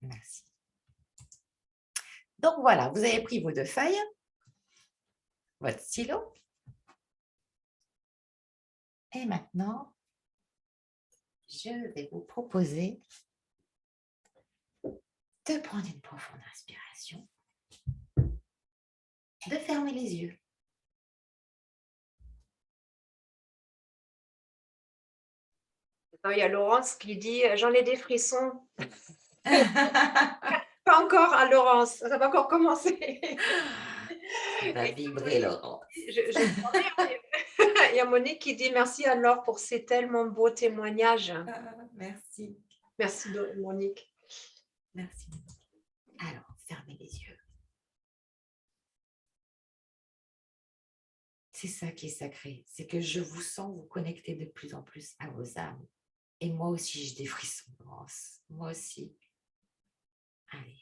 Merci. Donc voilà, vous avez pris vos 2 feuilles, votre stylo. Et maintenant, je vais vous proposer de prendre une profonde inspiration, de fermer les yeux.
Il y a Laurence qui dit « J'en ai des frissons ». Pas encore, hein, Laurence, ça va encore commencer.
Il va vibrer, Laurent.
Il y a Monique qui dit « Merci Anne-Laure pour ces tellement beaux témoignages ».
Merci.
Merci Monique.
Merci. Alors, fermez les yeux. C'est ça qui est sacré, c'est que je vous sens vous connecter de plus en plus à vos âmes. Et moi aussi, j'ai des frissons, Laurence. Moi aussi. Allez.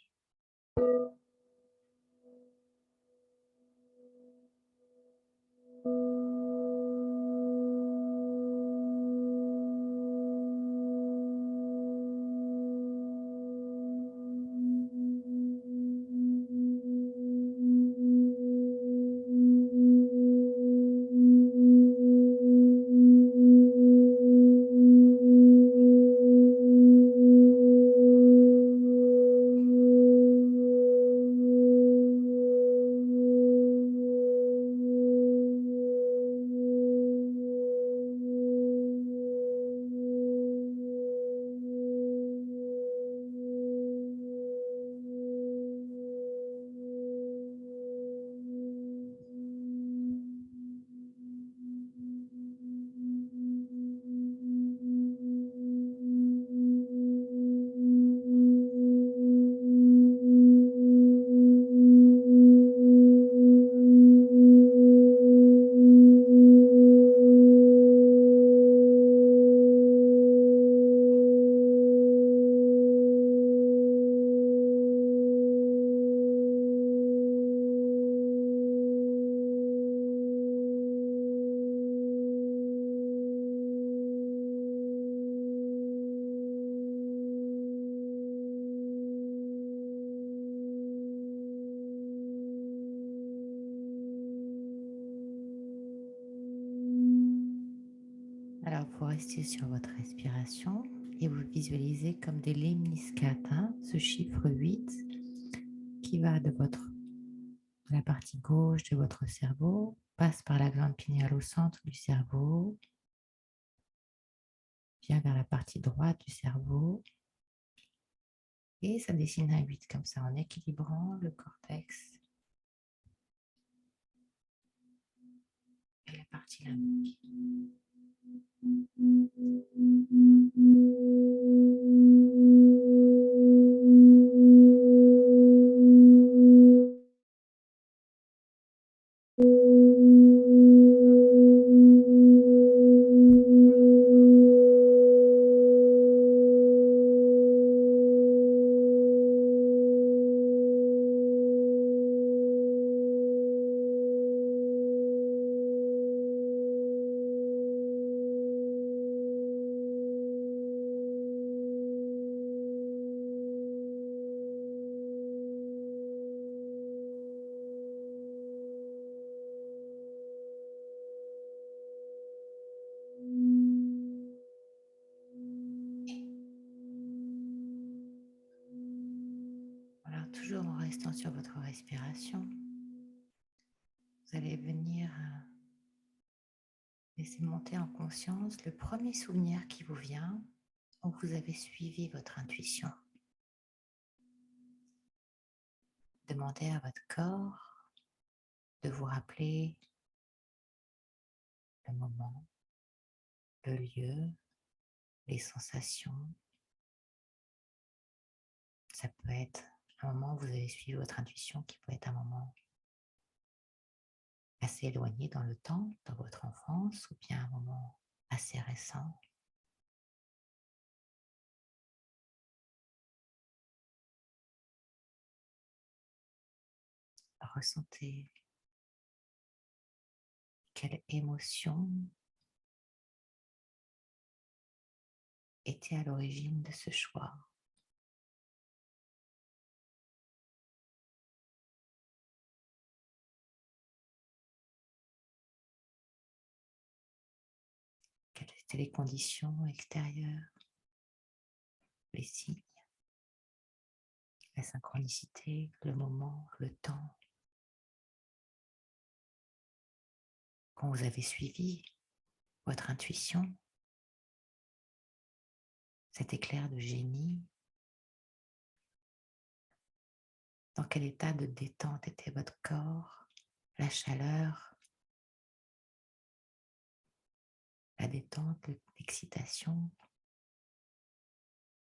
Alors, vous restez sur votre respiration et vous visualisez comme des lemniscates, ce chiffre 8 qui va de la partie gauche de votre cerveau, passe par la glande pinéale au centre du cerveau, vient vers la partie droite du cerveau et ça dessine un 8 comme ça en équilibrant le cortex et la partie limbique. Alors, toujours en restant sur votre respiration, vous allez venir laisser monter en conscience le premier souvenir qui vous vient où vous avez suivi votre intuition. Demandez à votre corps de vous rappeler le moment, le lieu, les sensations. Ça peut être un moment où vous avez suivi votre intuition qui peut être un moment assez éloigné dans le temps, dans votre enfance, ou bien un moment assez récent. Ressentez quelle émotion était à l'origine de ce choix. Quelles étaient les conditions extérieures, les signes, la synchronicité, le moment, le temps. Quand vous avez suivi votre intuition, cet éclair de génie, dans quel état de détente était votre corps, la chaleur, la détente, l'excitation.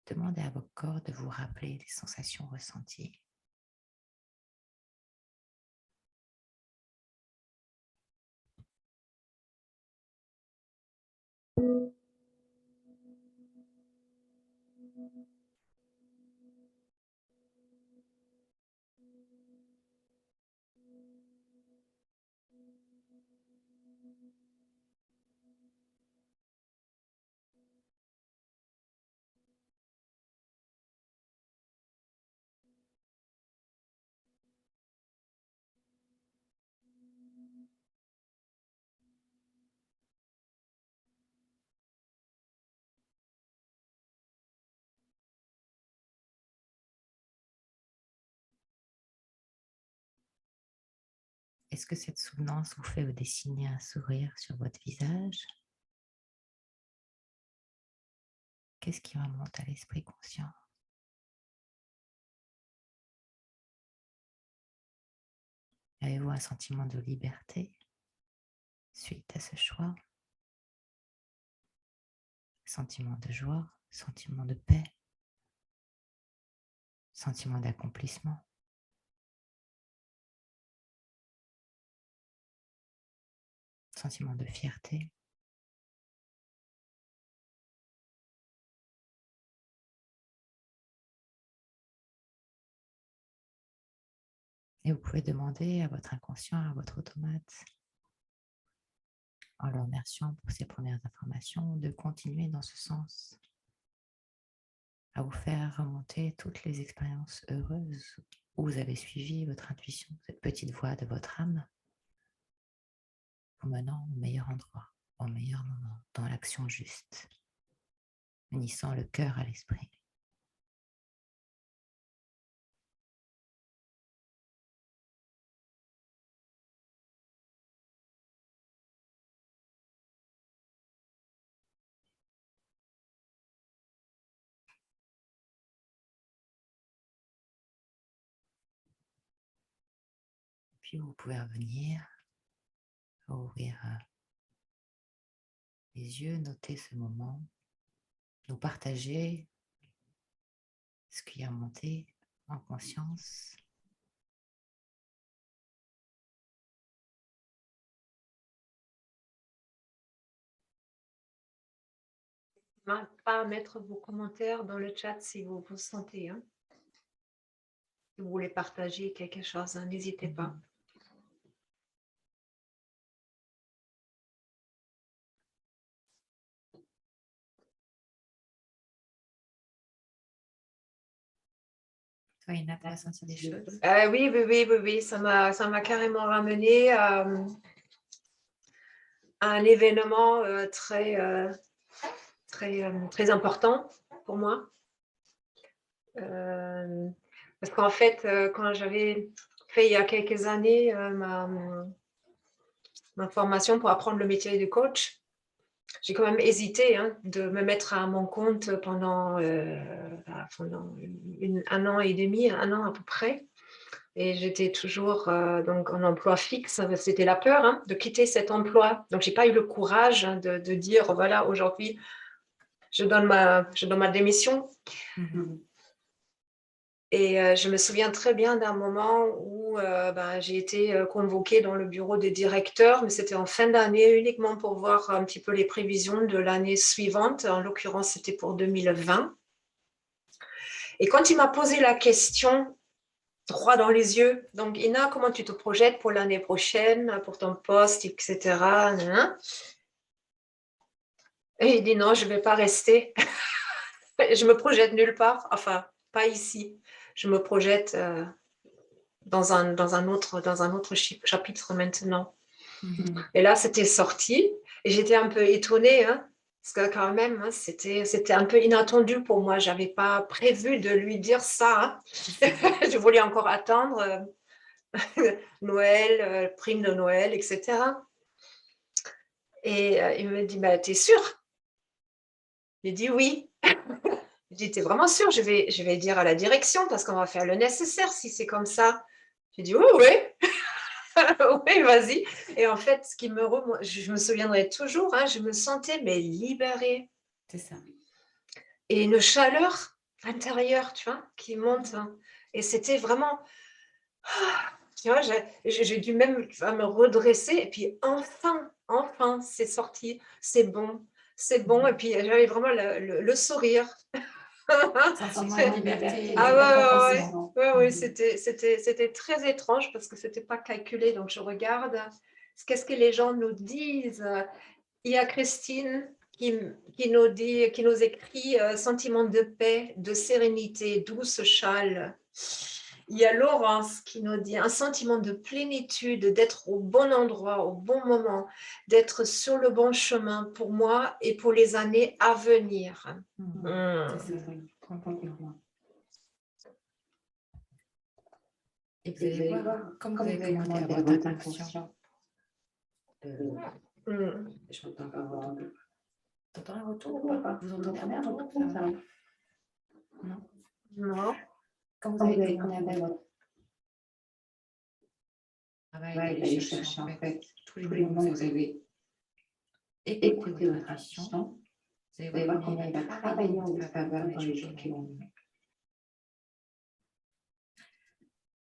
Demandez à votre corps de vous rappeler les sensations ressenties. Est-ce que cette souvenance vous fait dessiner un sourire sur votre visage? Qu'est-ce qui remonte à l'esprit conscient? Avez-vous un sentiment de liberté suite à ce choix? Sentiment de joie, sentiment de paix, sentiment d'accomplissement? Sentiment de fierté? Et vous pouvez demander à votre inconscient, à votre automate, en le remerciant pour ces premières informations, de continuer dans ce sens, à vous faire remonter toutes les expériences heureuses où vous avez suivi votre intuition, cette petite voix de votre âme, vous menant au meilleur endroit. au meilleur moment, dans l'action juste, unissant le cœur à l'esprit. Puis vous pouvez revenir, ouvrir les yeux, noter ce moment, nous partager ce qui a monté en conscience.
Pas à mettre vos commentaires dans le chat si vous vous sentez. Hein. Si vous voulez partager quelque chose, hein, n'hésitez pas.
Toi, Ina, tu as senti des choses?
Oui, ça m'a carrément ramené à un événement très important pour moi. Parce qu'en fait, quand j'avais fait il y a quelques années ma formation pour apprendre le métier de coach, j'ai quand même hésité de me mettre à mon compte pendant un an et demi, un an à peu près. Et j'étais toujours donc en emploi fixe. C'était la peur de quitter cet emploi. Donc, je n'ai pas eu le courage de dire, voilà, aujourd'hui, je donne ma démission. Et je me souviens très bien d'un moment où j'ai été convoquée dans le bureau des directeurs, mais c'était en fin d'année uniquement pour voir un petit peu les prévisions de l'année suivante. En l'occurrence, c'était pour 2020. Et quand il m'a posé la question, droit dans les yeux, donc Ina, comment tu te projettes pour l'année prochaine, pour ton poste, etc. Et il dit non, je ne vais pas rester. Je me projette nulle part, enfin, pas ici. Je me projette dans un autre chapitre maintenant. Et là, c'était sorti et j'étais un peu étonnée, parce que quand même, c'était un peu inattendu pour moi. Je n'avais pas prévu de lui dire ça. Je voulais encore attendre Noël, prime de Noël, etc. Et il me dit, bah, t'es sûre? J'ai dit oui. J'ai dit, t'es vraiment sûre? Je vais dire à la direction parce qu'on va faire le nécessaire si c'est comme ça. J'ai dit, oui, oui. Oui, vas-y. Et en fait, je me souviendrai toujours, je me sentais mais libérée.
C'est ça.
Et une chaleur intérieure, tu vois, qui monte. Et c'était vraiment, tu vois, j'ai dû même me redresser. Et puis enfin, c'est sorti. C'est bon. Et puis j'avais vraiment le sourire.
Sentiment de liberté.
Oui, c'était très étrange parce que c'était pas calculé. Donc, je regarde qu'est-ce que les gens nous disent. Il y a Christine qui nous écrit sentiment de paix, de sérénité, douce châle. Il y a Laurence qui nous dit un sentiment de plénitude, d'être au bon endroit, au bon moment, d'être sur le bon chemin pour moi et pour les années à venir.
C'est ça, complètement. Et vous allez voir, comme vous avez commenté à votre inconscient, j'entends un retour. T'entends un retour ou pas? Vous entendez un retour? Ça va? Non?
Non.
Quand vous avez commenté à votre travail, d'aller chercher en fait tous les moments où vous avez écouté votre intuition, vous allez voir combien il va travailler en votre faveur dans les jours qui vont venir.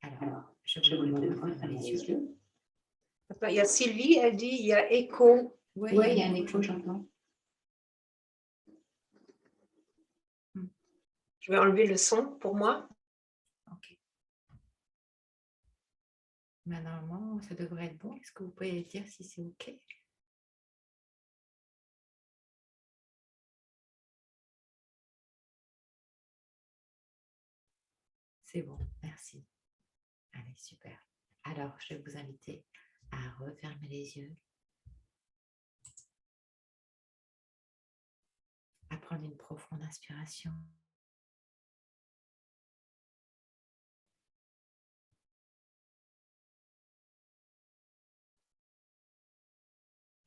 Alors, je vous demande de refermer les yeux.
Il y a Sylvie, elle dit il y a écho.
Oui, il y a un écho, j'entends.
Je vais enlever le son pour moi.
Ok. Mais normalement, ça devrait être bon. Est-ce que vous pouvez dire si c'est OK? C'est bon, merci. Allez, super. Alors, je vais vous inviter à refermer les yeux à prendre une profonde inspiration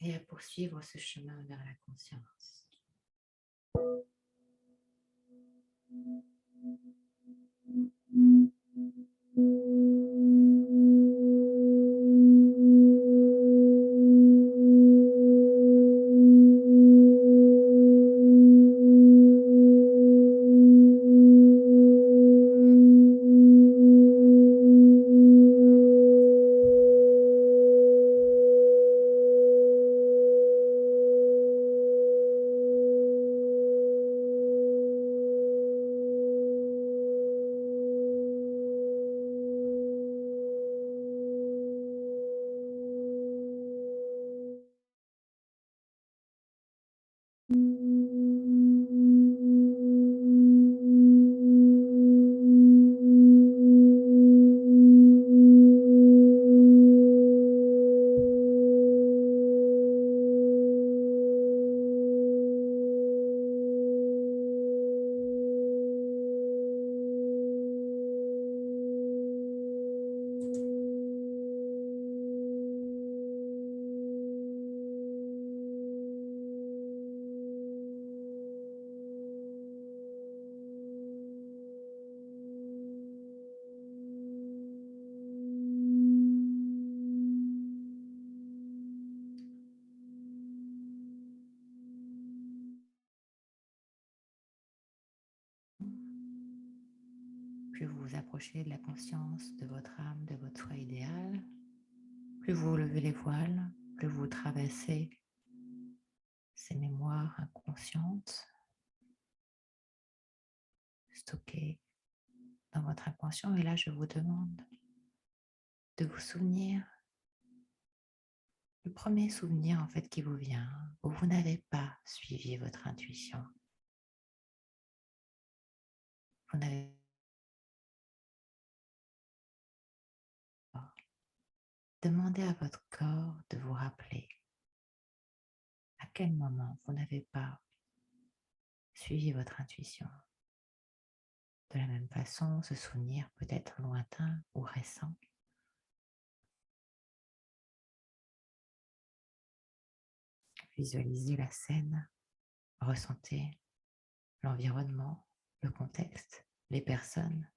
et à poursuivre ce chemin vers la conscience. Plus vous vous approchez de la conscience de votre âme, de votre soi idéal, plus vous levez les voiles, plus vous traversez ces mémoires inconscientes stockées dans votre inconscient. Et là, je vous demande de vous souvenir, le premier souvenir en fait qui vous vient, où vous n'avez pas suivi votre intuition. Vous n'avez pas. Demandez à votre corps de vous rappeler à quel moment vous n'avez pas suivi votre intuition. De la même façon, ce souvenir peut être lointain ou récent. Visualisez la scène, ressentez l'environnement, le contexte, les personnes,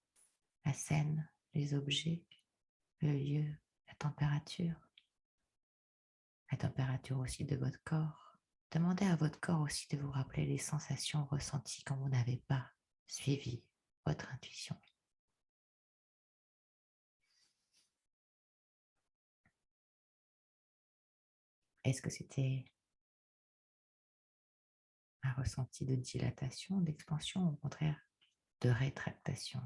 la scène, les objets, le lieu, la température aussi de votre corps. Demandez à votre corps aussi de vous rappeler les sensations ressenties quand vous n'avez pas suivi votre intuition. Est-ce que c'était un ressenti de dilatation, d'expansion, ou au contraire de rétractation,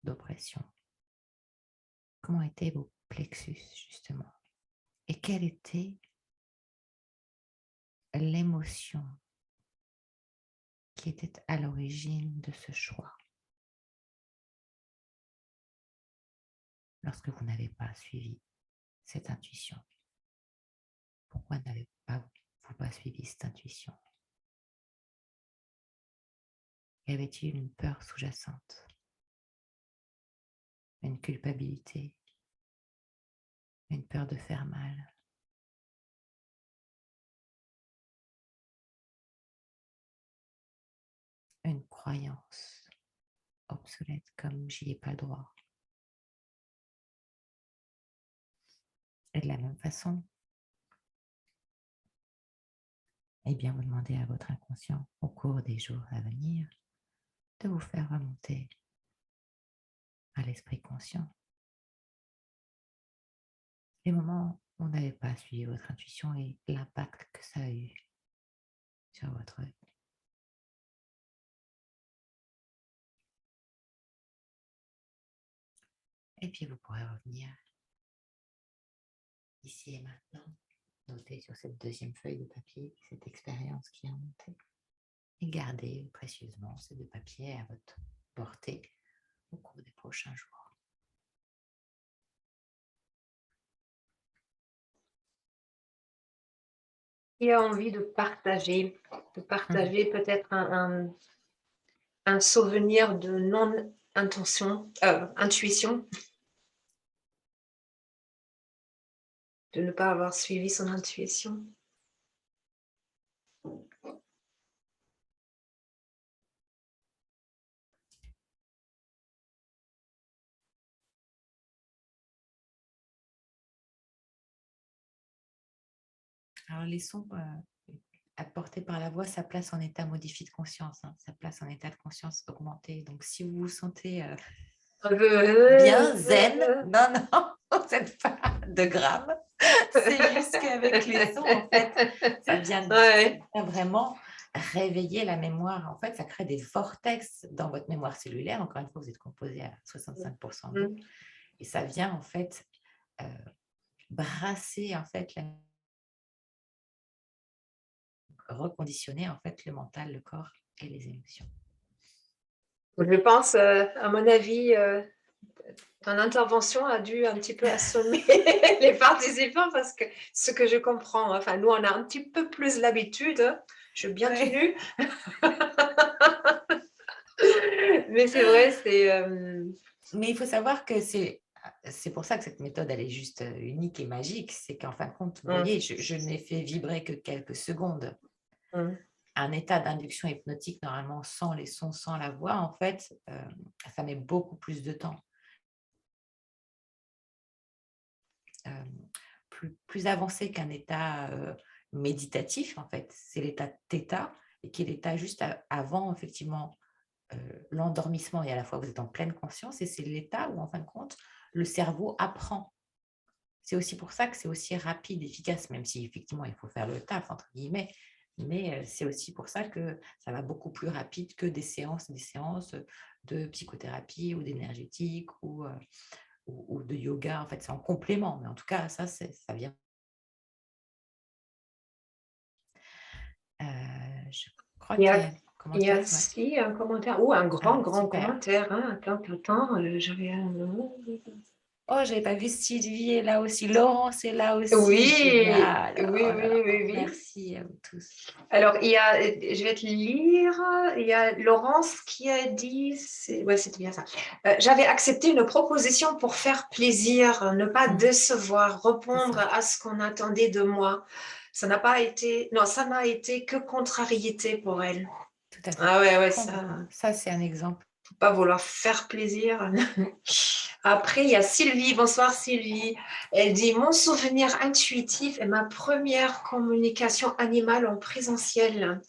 d'oppression? Comment étaient vos plexus justement? Et quelle était l'émotion qui était à l'origine de ce choix lorsque vous n'avez pas suivi cette intuition? Pourquoi n'avez-vous pas suivi cette intuition? Y avait-il une peur sous-jacente, une culpabilité, une peur de faire mal? Une croyance obsolète comme j'y ai pas le droit? Et de la même façon, eh bien, vous demandez à votre inconscient au cours des jours à venir de vous faire remonter à l'esprit conscient les moments où vous n'avez pas suivi votre intuition et l'impact que ça a eu sur votre vie. Et puis vous pourrez revenir ici et maintenant, noter sur cette deuxième feuille de papier cette expérience qui est remontée et garder précieusement ces deux papiers à votre portée au cours des prochains jours.
Qui a envie de
Mhm.
partager peut-être un souvenir de intuition, de ne pas avoir suivi son intuition.
Alors, les sons apportés par la voix, ça place en état modifié de conscience, hein, ça place en état de conscience augmenté. Donc, si vous vous sentez bien zen, non, non, vous n'êtes pas de grammes. C'est juste qu'avec les sons, en fait, ça vient
Ouais.
vraiment réveiller la mémoire. En fait, ça crée des vortex dans votre mémoire cellulaire. Encore une fois, vous êtes composé à 65% d'eau.
Mm.
Et ça vient, en fait, euh, brasser, en fait, reconditionner, en fait, le mental, le corps et les émotions.
Je pense, à mon avis, ton intervention a dû un petit peu assommer les participants parce que ce que je comprends, enfin, nous, on a un petit peu plus l'habitude. Je suis bien
Ouais.
tenue. Mais c'est vrai,
Mais il faut savoir que c'est pour ça que cette méthode, elle est juste unique et magique. C'est qu'en fin de compte, vous
Mm,
voyez, je n'ai fait vibrer que quelques secondes.
mm.
Un état d'induction hypnotique, normalement, sans les sons, sans la voix, en fait, ça met beaucoup plus de temps. Euh, plus avancé qu'un état méditatif, en fait. C'est l'état θ, et qui est l'état juste avant, effectivement, l'endormissement. Et à la fois, vous êtes en pleine conscience, et c'est l'état où, en fin de compte, le cerveau apprend. C'est aussi pour ça que c'est aussi rapide, efficace, même si effectivement il faut faire le taf, entre guillemets, mais c'est aussi pour ça que ça va beaucoup plus rapide que des séances de psychothérapie ou d'énergétique ou de yoga. En fait, c'est en complément, mais en tout cas, ça vient. Euh, je crois
Il y
qu'il y
a,
a un
il y a
commentaire. Ouais.
aussi un commentaire, ou un grand,
Ah,
grand
super.
commentaire. Hein. Attends, j'avais un...
Oh, j'avais pas vu Sylvie est là aussi. Laurence est là aussi.
Oui,
Génial.
oui,
Oh là
oui,
là.
oui, oui.
Merci à vous tous.
Alors, je vais te lire, il y a Laurence qui a dit, ouais, c'était bien ça. J'avais accepté une proposition pour faire plaisir, ne pas
Mhm,
décevoir,
c'est
répondre
ça.
à ce qu'on attendait de moi. Ça n'a pas été, non, ça n'a été que contrariété pour elle.
Tout à fait.
Ah ouais, ouais, ça,
Complètement. Ça, c'est un exemple.
faut pas vouloir faire plaisir. Après, il y a Sylvie. Bonsoir Sylvie. Elle dit, mon souvenir intuitif est ma première communication animale en présentiel.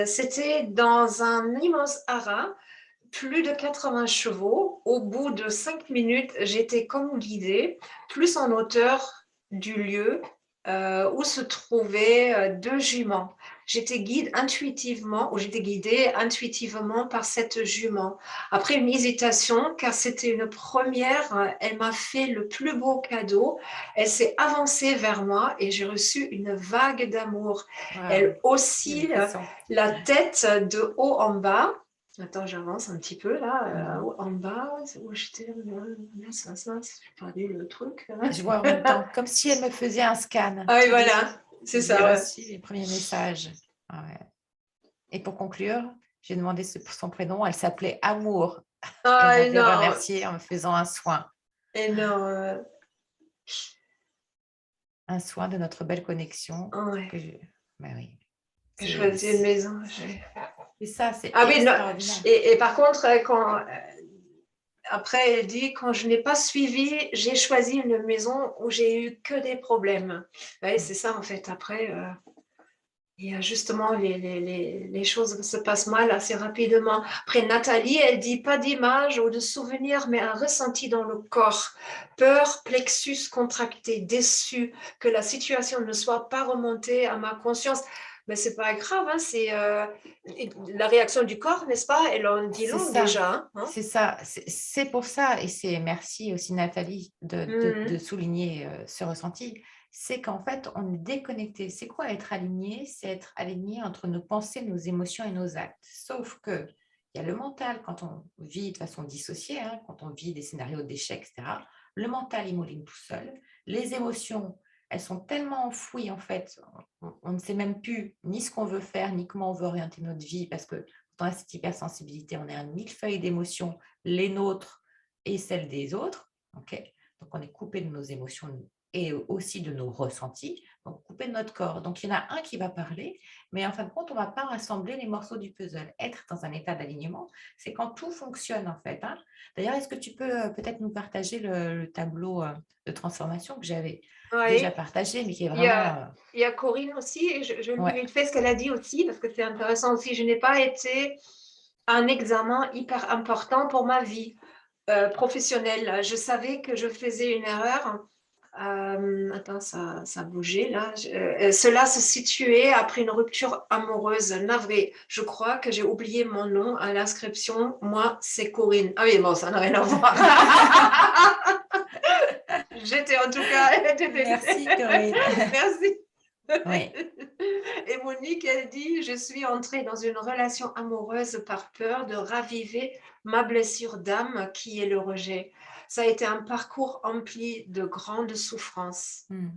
C'était dans un immense haras, plus de 80 chevaux. Au bout de 5 minutes, j'étais comme guidée, plus en hauteur du lieu où se trouvaient deux juments. J'étais guidée intuitivement par cette jument. Après une hésitation, car c'était une première, elle m'a fait le plus beau cadeau. Elle s'est avancée vers moi et j'ai reçu une vague d'amour.
Waouh.
Elle
J'ai des
oscille
frissons.
la tête de haut en bas. Attends, j'avance un petit peu là,
Mhm.
en bas, où j'étais. J'ai perdu le truc.
Je vois en même temps, comme si elle me faisait un scan.
Ah oui, voilà, c'est
J'ai
ça, ouais.
reçu les premiers messages. Ah ouais. Et pour conclure, j'ai demandé son prénom. Elle s'appelait Amour. Elle
Ah,
m'avait
énorme,
remercié en me faisant
énorme.
un soin de notre belle connexion.
Ouais.
Ben oui,
J'ai
c'est
choisi une maison.
ça, c'est
Ah oui, non.
extraordinaire.
Et par contre, après, elle dit, quand je n'ai pas suivi, j'ai choisi une maison où j'ai eu que des problèmes. Oui, c'est ça en fait. Après, et justement, les choses se passent mal assez rapidement. Après, Nathalie, elle dit pas d'image ou de souvenir, mais un ressenti dans le corps. Peur, plexus contracté, déçu, que la situation ne soit pas remontée à ma conscience. Mais c'est pas grave, hein, c'est la réaction du corps, n'est-ce pas? Elle en dit
C'est
long
ça,
déjà. Hein.
c'est ça. C'est pour ça, et c'est merci aussi Nathalie de
Mhm.
souligner ce ressenti, c'est qu'en fait, on est déconnecté. C'est quoi être aligné? C'est être aligné entre nos pensées, nos émotions et nos actes. Sauf que il y a le mental, quand on vit de façon dissociée, hein, quand on vit des scénarios d'échec, etc. Le mental, il mouline tout seul. Les émotions, elles sont tellement enfouies, en fait, on ne sait même plus ni ce qu'on veut faire, ni comment on veut orienter notre vie, parce que dans cette hypersensibilité, on est un millefeuille d'émotions, les nôtres et celles des autres, OK? Donc on est coupé de nos émotions et aussi de nos ressentis, donc coupé de notre corps. Donc il y en a un qui va parler, mais en fin de compte, on ne va pas rassembler les morceaux du puzzle. Être dans un état d'alignement, c'est quand tout fonctionne, en fait, hein. D'ailleurs, est-ce que tu peux, peut-être nous partager le tableau, de transformation que j'avais déjà
Oui.
partagé, mais qui est
Il y
vraiment,
a, il y a Corinne aussi, et je lis
ouais.
vite fait ce qu'elle a dit aussi, parce que c'est intéressant aussi. Je n'ai pas été un examen hyper important pour ma vie professionnelle. Je savais que je faisais une erreur. Attends, ça a bougé là. Cela se situait après une rupture amoureuse navrée. Je crois que j'ai oublié mon nom à l'inscription. Moi, c'est Corinne. Ah oui, bon, ça n'a rien à voir. J'étais en tout cas.
Merci Corinne.
Merci.
Oui.
Et Monique, elle dit, je suis entrée dans une relation amoureuse par peur de raviver ma blessure d'âme qui est le rejet. Ça a été un parcours empli de grandes souffrances.
Mmh.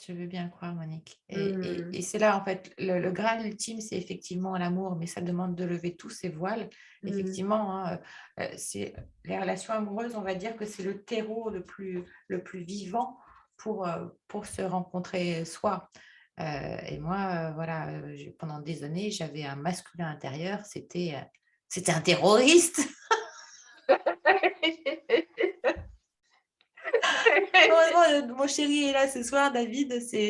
Je veux bien croire, Monique. Et
Hmm,
c'est là, en fait, le graal ultime, c'est effectivement l'amour, mais ça demande de lever tous ces voiles.
hmm,
Effectivement, hein, c'est les relations amoureuses, on va dire que c'est le terreau le plus vivant pour se rencontrer soi. Et moi, voilà, pendant des années, j'avais un masculin intérieur, c'était un terroriste. Heureusement, mon chéri est là ce soir, David. C'est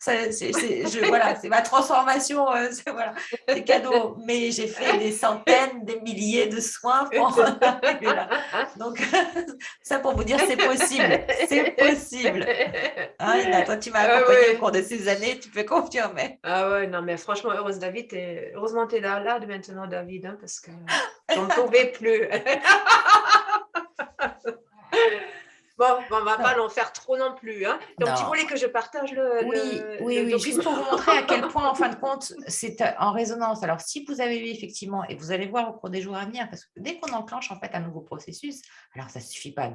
juste,
Oui.
voilà, c'est ma transformation, voilà, c'est cadeau. Mais j'ai fait des centaines, des milliers de soins pour en arriver là. Donc, ça pour vous dire, c'est possible, c'est possible. Hein, Ina, toi, tu m'as
Ah
accompagnée au
ouais.
cours de ces années, tu peux confirmer.
Ah ouais, non, mais franchement, heureusement, tu es là de maintenant, David, hein, parce que j'en pouvais plus. Bon, on va pas
Non,
l'en faire trop non plus, hein. Donc, tu
non.
voulais que je partage
Oui, oui,
le
oui, juste
document?
pour vous montrer à quel point, en fin de compte, c'est en résonance. Alors, si vous avez eu effectivement, et vous allez voir au cours des jours à venir, parce que dès qu'on enclenche en fait un nouveau processus, alors ça ne suffit pas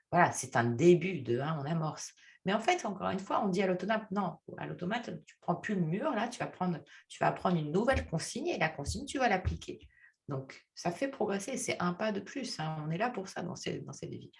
voilà, c'est un début hein, on amorce. Mais en fait, encore une fois, on dit à l'automate, non, à l'automate, tu ne prends plus le mur, là, tu vas prendre une nouvelle consigne et la consigne, tu vas l'appliquer. Donc, ça fait progresser, c'est un pas de plus, hein, on est là pour ça dans ces vies.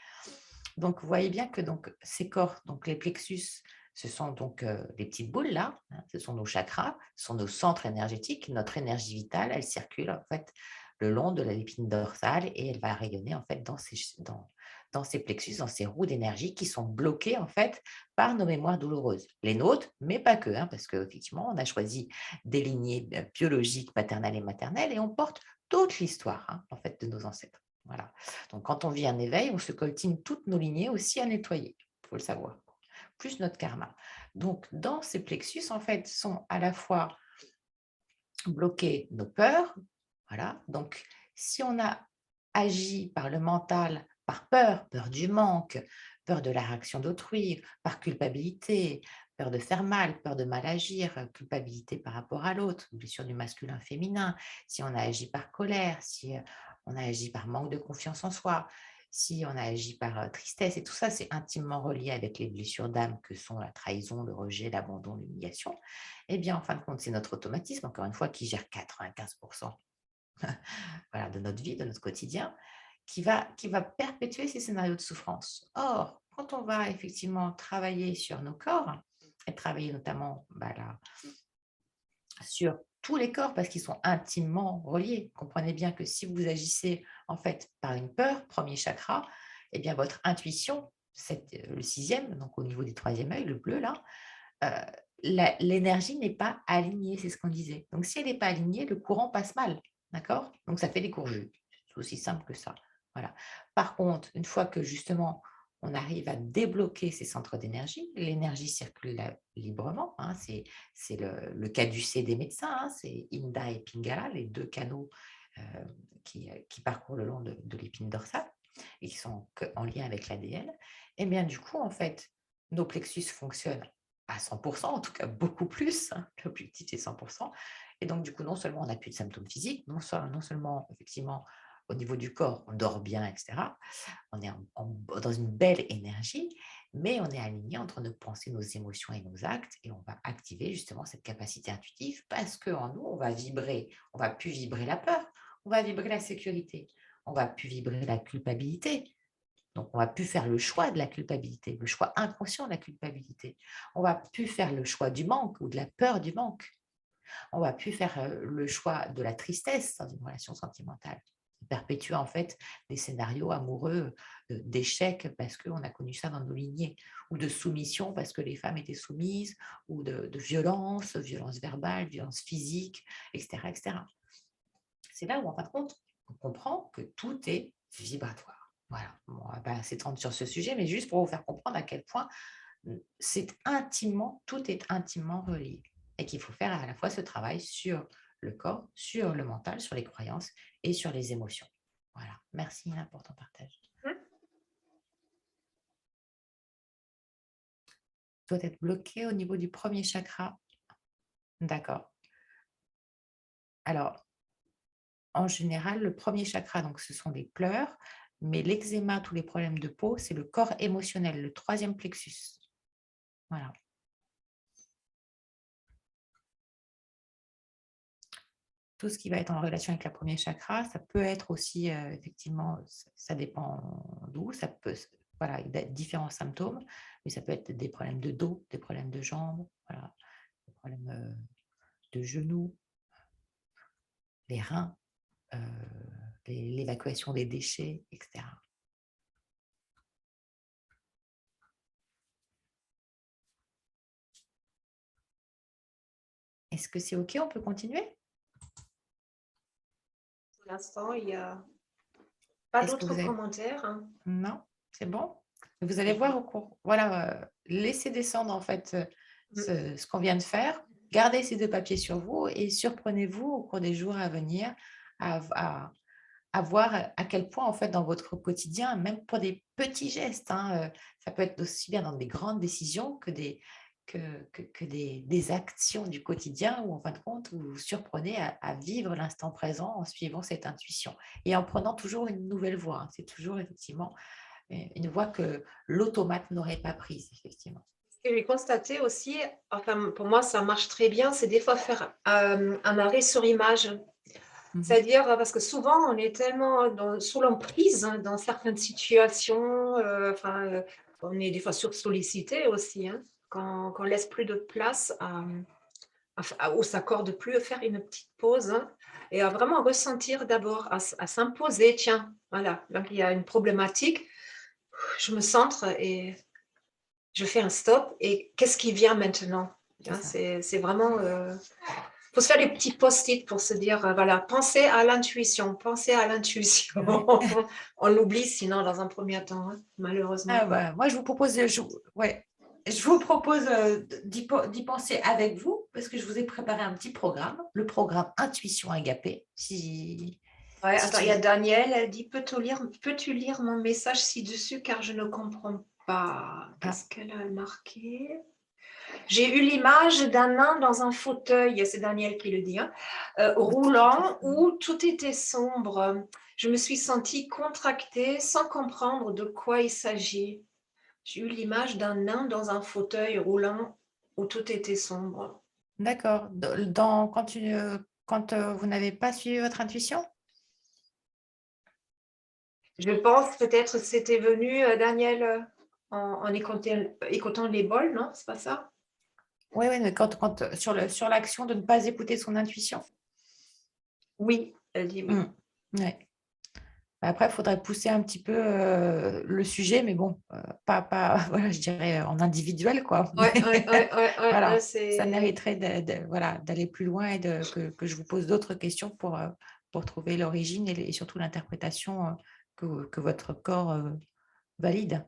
Donc, vous voyez bien que donc, ces corps, donc les plexus, ce sont donc les petites boules là, hein, ce sont nos chakras, ce sont nos centres énergétiques. Notre énergie vitale, elle circule en fait le long de la lépine dorsale et elle va rayonner en fait dans ces plexus, dans ces roues d'énergie qui sont bloquées en fait par nos mémoires douloureuses. Les nôtres, mais pas que, hein, parce qu'effectivement, on a choisi des lignées biologiques, paternelles et maternelles et on porte toute l'histoire hein, en fait de nos ancêtres. Voilà. Donc, quand on vit un éveil, on se coltine toutes nos lignées aussi à nettoyer, il faut le savoir, plus notre karma. Donc, dans ces plexus, en fait, sont à la fois bloquées nos peurs, voilà. Donc, si on a agi par le mental, par peur, peur du manque, peur de la réaction d'autrui, par culpabilité, peur de faire mal, peur de mal agir, culpabilité par rapport à l'autre, blessure du masculin féminin, si on a agi par colère, si on a agi par manque de confiance en soi, si on a agi par tristesse, et tout ça, c'est intimement relié avec les blessures d'âme que sont la trahison, le rejet, l'abandon, l'humiliation, eh bien, en fin de compte, c'est notre automatisme, encore une fois, qui gère 95% voilà, de notre vie, de notre quotidien, qui va perpétuer ces scénarios de souffrance. Or, quand on va effectivement travailler sur nos corps, et travailler notamment là, sur tous les corps, parce qu'ils sont intimement reliés, comprenez bien que si vous agissez en fait par une peur, premier chakra, eh bien votre intuition, le sixième, donc au niveau du troisième œil, le bleu là, l'énergie n'est pas alignée, c'est ce qu'on disait. Donc, si elle n'est pas alignée, le courant passe mal, d'accord? Donc, ça fait des courgées. C'est aussi simple que ça. Voilà. Par contre, une fois que justement, on arrive à débloquer ces centres d'énergie, l'énergie circule librement, hein, c'est le caducée des médecins, hein, c'est Inda et Pingala, les deux canaux euh, qui parcourent le long de l'épine dorsale et qui sont en lien avec l'ADN. Et bien, du coup, en fait, nos plexus fonctionnent à 100%, en tout cas beaucoup plus, hein, l'objectif c'est 100%. Et donc du coup, non seulement on n'a plus de symptômes physiques, non seulement effectivement au niveau du corps, on dort bien, etc. On est dans une belle énergie, mais on est aligné entre nos pensées, nos émotions et nos actes, et on va activer justement cette capacité intuitive parce qu'en nous, on va vibrer, on va plus vibrer la peur, on va vibrer la sécurité, on va plus vibrer la culpabilité. Donc, on va plus faire le choix de la culpabilité, le choix inconscient de la culpabilité. On va plus faire le choix du manque ou de la peur du manque. On va plus faire le choix de la tristesse dans une relation sentimentale. On perpétue en fait des scénarios amoureux d'échecs parce qu'on a connu ça dans nos lignées, ou de soumission parce que les femmes étaient soumises, ou de violence, violence verbale, violence physique, etc., etc. C'est là où, en fin de compte, on comprend que tout est vibratoire. Voilà, bon, on va pas s'étendre sur ce sujet, mais juste pour vous faire comprendre à quel point tout est intimement relié et qu'il faut faire à la fois ce travail sur le corps, sur le mental, sur les croyances et sur les émotions. Voilà, merci Nina pour ton partage. Tu dois être bloqué au niveau du premier chakra. D'accord. Alors, en général, le premier chakra, donc ce sont les pleurs, mais l'eczéma, tous les problèmes de peau, c'est le corps émotionnel, le troisième plexus. Voilà. Tout ce qui va être en relation avec la première chakra, ça peut être aussi, effectivement, ça dépend d'où, ça peut, voilà, il y a différents symptômes, mais ça peut être des problèmes de dos, des problèmes de jambes, voilà, des problèmes de genoux, les reins, euh, l'évacuation des déchets, etc. Est-ce que c'est OK? On peut continuer?
Pour l'instant, il n'y a pas
Est-ce que
d'autres
vous avez...
commentaires.
Non, c'est bon. Vous allez voir au cours. Voilà, laissez descendre en fait ce qu'on vient de faire. Gardez ces deux papiers sur vous et surprenez-vous au cours des jours à venir à voir à quel point en fait dans votre quotidien, même pour des petits gestes, hein, ça peut être aussi bien dans des grandes décisions que des actions du quotidien où en fin de compte, vous vous surprenez à vivre l'instant présent en suivant cette intuition et en prenant toujours une nouvelle voie, hein. C'est toujours effectivement une voie que l'automate n'aurait pas prise, effectivement.
Ce que j'ai constaté aussi, enfin pour moi ça marche très bien, c'est des fois faire un arrêt sur image. C'est-à-dire, parce que souvent, on est tellement sous l'emprise dans certaines situations, on est des fois sursollicité aussi, hein, quand on laisse plus de place ou s'accorde plus à faire une petite pause, hein, et à vraiment ressentir d'abord, à s'imposer, tiens, voilà, donc il y a une problématique, je me centre et je fais un stop, et qu'est-ce qui vient maintenant? Hein, c'est vraiment... Il faut se faire des petits post-it pour se dire, voilà, pensez à l'intuition, pensez à l'intuition.
Ouais.
On l'oublie sinon dans un premier temps, hein, malheureusement.
Ah bah, moi, je vous propose, ouais, je vous propose d'y penser avec vous parce que je vous ai préparé un petit programme, le programme Intuition Agapé.
Ouais,
Si
attends, il y a
tu...
Daniel, elle dit, peux-tu lire mon message ci-dessus car je ne comprends pas. Qu'est-ce qu'elle a marqué? J'ai eu l'image d'un nain dans un fauteuil, c'est Daniel qui le dit, hein, roulant, où tout était sombre. Je me suis sentie contractée sans comprendre de quoi il s'agit. J'ai eu l'image d'un nain dans un fauteuil roulant où tout était sombre.
D'accord. Quand vous n'avez pas suivi votre intuition?
Je pense peut-être que c'était venu, Daniel, en écoutant les bols, non? C'est pas ça?
Oui, oui, mais sur l'action de ne pas écouter son intuition.
Oui, elle dit oui.
Ouais. Après, il faudrait pousser un petit peu le sujet, mais bon, pas voilà, je dirais en individuel, quoi.
Ouais, ouais, ouais, ouais, ouais,
Voilà, ça
c'est...
mériterait voilà, d'aller plus loin et que je vous pose d'autres questions pour trouver l'origine et surtout l'interprétation que votre corps valide.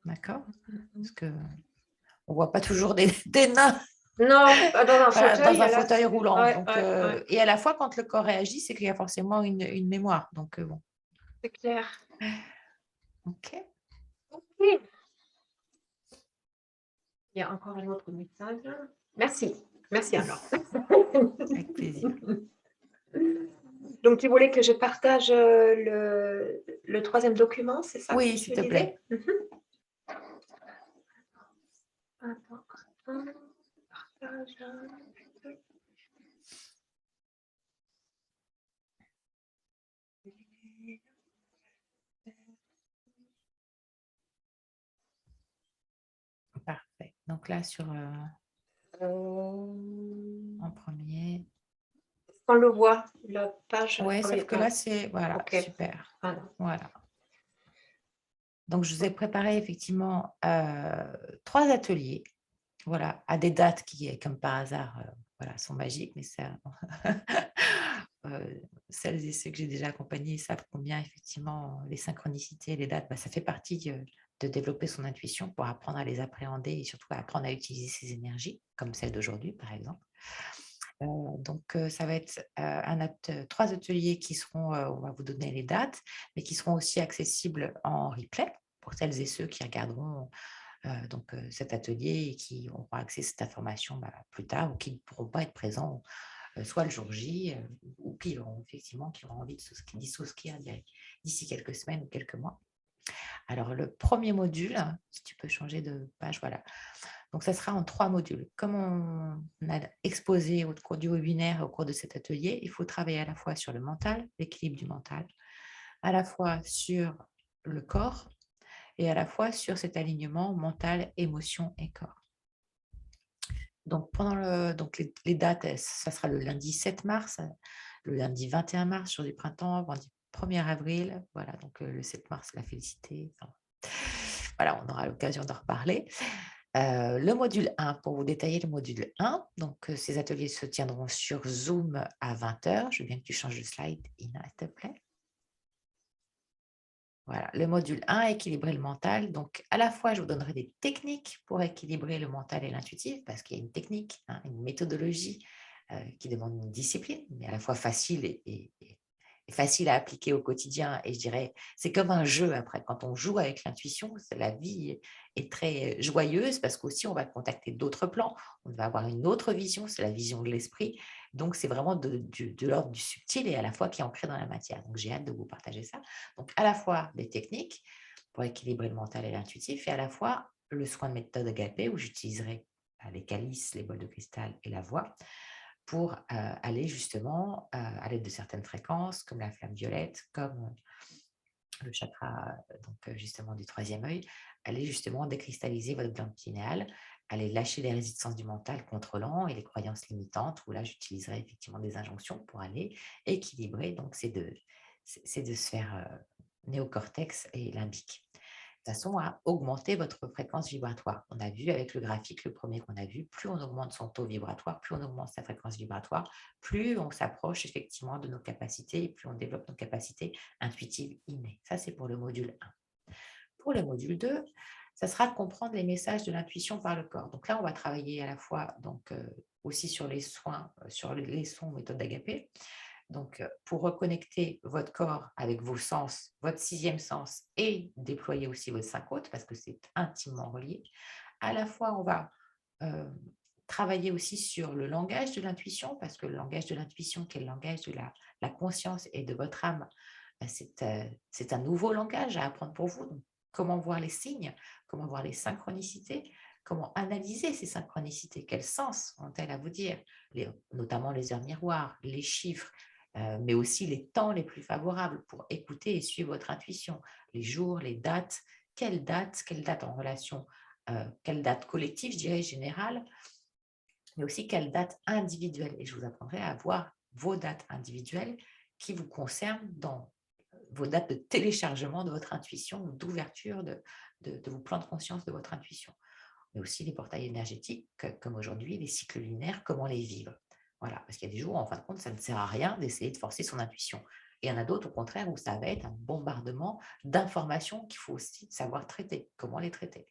D'accord? Parce qu'on ne voit pas toujours des nains
Non, pas dans un
voilà,
fauteuil,
dans un
là,
fauteuil
c'est...
roulant.
Ouais,
Donc,
ouais, ouais,
et à la fois, quand le corps réagit, c'est qu'il y a forcément une mémoire. Donc, bon.
c'est clair.
OK.
Oui. Il y a encore un autre message. Merci. Merci alors.
Avec plaisir.
Donc, tu voulais que je partage le troisième document, c'est ça que
Oui,
tu
s'il te plaît.
disais? Attends, attends. Partage.
Parfait. Donc là, en premier.
On le voit, la page.
Oui,
Ah oui,
sauf que là, c'est... Voilà,
ok.
super.
Voilà.
Voilà. Donc, je vous ai préparé effectivement 3 ateliers, voilà, à des dates qui, comme par hasard, voilà, sont magiques, mais ça, celles et ceux que j'ai déjà accompagnés savent combien effectivement les synchronicités, les dates, ça fait partie de développer son intuition pour apprendre à les appréhender et surtout à apprendre à utiliser ses énergies, comme celle d'aujourd'hui, par exemple. Donc, ça va être 3 ateliers qui seront, on va vous donner les dates, mais qui seront aussi accessibles en replay pour celles et ceux qui regarderont cet atelier et qui auront accès à cette information plus tard ou qui ne pourront pas être présents soit le jour J ou qui auront effectivement qui auront envie de dissocier d'ici quelques semaines ou quelques mois. Alors, le premier module, si tu peux changer de page, voilà. Donc, ça sera en 3 modules. Comme on a exposé au cours du webinaire, au cours de cet atelier, il faut travailler à la fois sur le mental, l'équilibre du mental, à la fois sur le corps et à la fois sur cet alignement mental, émotion et corps. Donc, les dates, ça sera le lundi 7 mars, le lundi 21 mars, jour du printemps, vendredi 1er avril. Voilà, donc le 7 mars, la félicité. Enfin, voilà, on aura l'occasion d'en reparler. Le module 1, pour vous détailler le module 1, donc ces ateliers se tiendront sur Zoom à 20h. Je veux bien que tu changes de slide, Ina, s'il te plaît. Voilà, le module 1, équilibrer le mental. Donc, à la fois, je vous donnerai des techniques pour équilibrer le mental et l'intuitif, parce qu'il y a une technique, une méthodologie qui demande une discipline, mais à la fois facile et facile à appliquer au quotidien. Et je dirais, c'est comme un jeu après. Quand on joue avec l'intuition, la vie est très joyeuse parce qu'aussi, on va contacter d'autres plans. On va avoir une autre vision, c'est la vision de l'esprit. Donc, c'est vraiment de l'ordre du subtil et à la fois qui est ancré dans la matière. Donc, j'ai hâte de vous partager ça. Donc, à la fois des techniques pour équilibrer le mental et l'intuitif et à la fois le soin de méthode agapé où j'utiliserai les calices, les bols de cristal et la voix pour aller justement à l'aide de certaines fréquences comme la flamme violette, comme le chakra justement du 3e œil, aller justement décristalliser votre glande pinéale, aller lâcher les résistances du mental contrôlant et les croyances limitantes, où là j'utiliserai effectivement des injonctions pour aller équilibrer donc ces 2 sphères néocortex et limbique de façon à augmenter votre fréquence vibratoire. On a vu avec le graphique, le premier qu'on a vu, plus on augmente son taux vibratoire, plus on augmente sa fréquence vibratoire, plus on s'approche effectivement de nos capacités et plus on développe nos capacités intuitives innées. Ça, c'est pour le module 1. Pour le module 2, ça sera de comprendre les messages de l'intuition par le corps. Donc là, on va travailler à la fois aussi sur les soins, sur les sons méthode d'Agapé, donc, pour reconnecter votre corps avec vos sens, votre 6e sens et déployer aussi vos 5 autres parce que c'est intimement relié. À la fois, on va travailler aussi sur le langage de l'intuition parce que le langage de l'intuition, qui est le langage de la conscience et de votre âme, c'est un nouveau langage à apprendre pour vous. Donc, comment voir les signes, comment voir les synchronicités, comment analyser ces synchronicités, quel sens ont-elles à vous dire, notamment les heures miroirs, les chiffres, mais aussi les temps les plus favorables pour écouter et suivre votre intuition, les jours, les dates, quelle date en relation, quelle date collective, je dirais générale, mais aussi quelle date individuelle. Et je vous apprendrai à voir vos dates individuelles qui vous concernent dans vos dates de téléchargement de votre intuition ou d'ouverture de vos plans de conscience de votre intuition. Mais aussi les portails énergétiques, comme aujourd'hui, les cycles lunaires, comment les vivre. Voilà, parce qu'il y a des jours où, en fin de compte, ça ne sert à rien d'essayer de forcer son intuition. Et il y en a d'autres, au contraire, où ça va être un bombardement d'informations qu'il faut aussi savoir traiter, comment les traiter.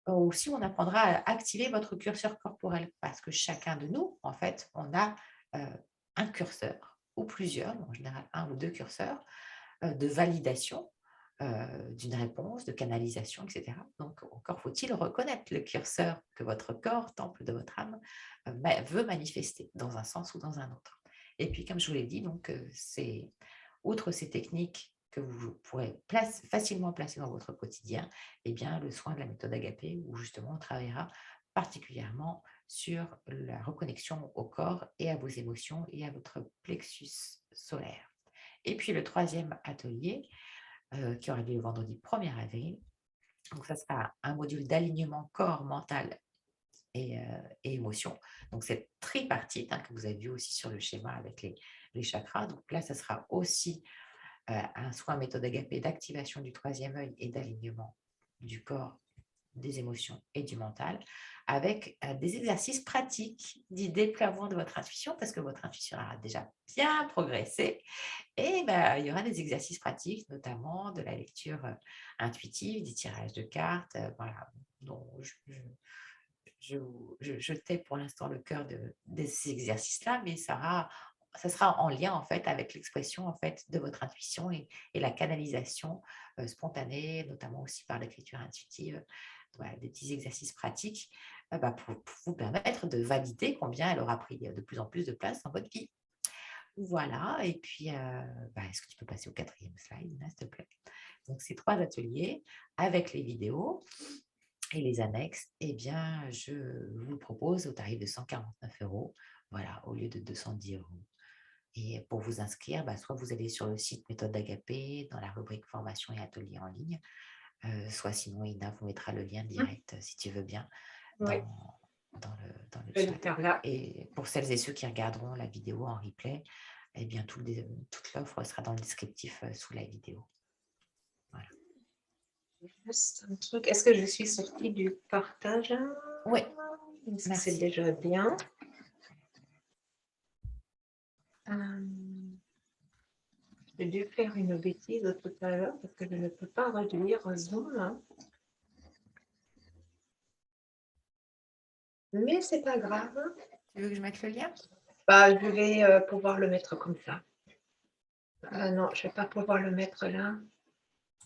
Aussi, on apprendra à activer votre curseur corporel, parce que chacun de nous, en fait, on a un curseur, ou plusieurs, en général 1 ou 2 curseurs, de validation d'une réponse, de canalisation, etc. Donc, encore faut-il reconnaître le curseur que votre corps, temple de votre âme, veut manifester dans un sens ou dans un autre. Et puis, comme je vous l'ai dit, donc, outre ces techniques que vous pourrez facilement placer dans votre quotidien, eh bien, le soin de la méthode Agapé, où justement on travaillera particulièrement sur la reconnexion au corps et à vos émotions et à votre plexus solaire. Et puis le troisième atelier, qui aura lieu le vendredi 1er avril, donc ça sera un module d'alignement corps, mental et émotion. Donc cette tripartite que vous avez vu aussi sur le schéma avec les chakras. Donc là, ça sera aussi un soin méthode Agapé d'activation du troisième œil et d'alignement du corps, des émotions et du mental, avec des exercices pratiques du déploiement de votre intuition, parce que votre intuition aura déjà bien progressé. Et il y aura des exercices pratiques, notamment de la lecture intuitive, des tirages de cartes. Voilà, dont je tais pour l'instant le cœur de ces exercices-là, mais ça sera en lien en fait avec l'expression en fait de votre intuition et la canalisation spontanée, notamment aussi par l'écriture intuitive. Voilà, des petits exercices pratiques pour vous permettre de valider combien elle aura pris de plus en plus de place dans votre vie. Voilà, et puis est-ce que tu peux passer au 4e slide, Nina, s'il te plaît? Donc ces 3 ateliers avec les vidéos et les annexes, eh bien, je vous le propose au tarif de 149 €, voilà, au lieu de 210 €. Et pour vous inscrire, soit vous allez sur le site Méthode d'Agapé, dans la rubrique formation et ateliers en ligne, soit sinon Ina vous mettra le lien direct, si tu veux bien,
Oui,
dans le
je vais le
chat.
faire là.
Et pour celles et ceux qui regarderont la vidéo en replay, eh bien, toute l'offre sera dans le descriptif sous la vidéo. Voilà.
Juste un truc. Est-ce que je suis sortie du partage?
Oui,
C'est
merci.
déjà bien. J'ai dû faire une bêtise tout à l'heure parce que je ne peux pas réduire Zoom. Mais c'est pas grave.
Tu veux que je mette le lien?
Je vais pouvoir le mettre comme ça. Non, je ne vais pas pouvoir le mettre là.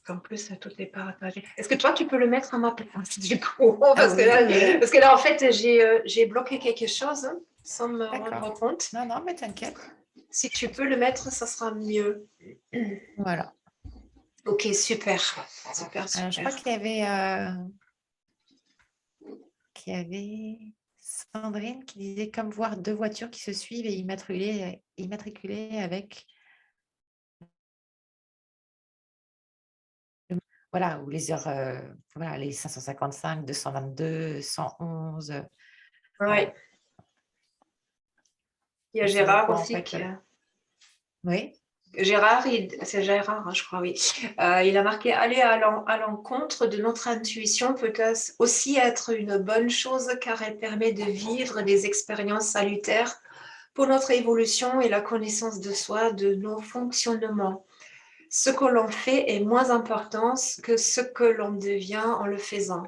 En plus, tout est partagé. Est-ce que toi, tu peux le mettre à ma place du coup? Parce que là, en fait, j'ai bloqué quelque chose sans me rendre compte.
Non, mais t'inquiète.
Si tu peux le mettre, ça sera mieux.
Voilà.
Ok, super. Super.
Je crois qu'il y avait Sandrine qui disait comme voir 2 voitures qui se suivent et immatriculées avec voilà, ou les heures, voilà, les 555, 222, 111.
Oui. Il y a
On sait même
Gérard
pas, en
aussi
fait,
qui a...
oui,
Gérard, c'est Gérard, hein, je crois, oui. Il a marqué aller à l'encontre de notre intuition peut aussi être une bonne chose car elle permet de vivre des expériences salutaires pour notre évolution et la connaissance de soi, de nos fonctionnements. Ce que l'on fait est moins important que ce que l'on devient en le faisant.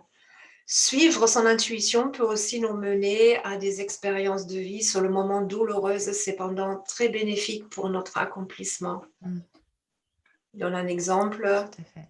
Suivre son intuition peut aussi nous mener à des expériences de vie sur le moment douloureuses, cependant très bénéfiques pour notre accomplissement. Je donne un exemple.
tout à fait.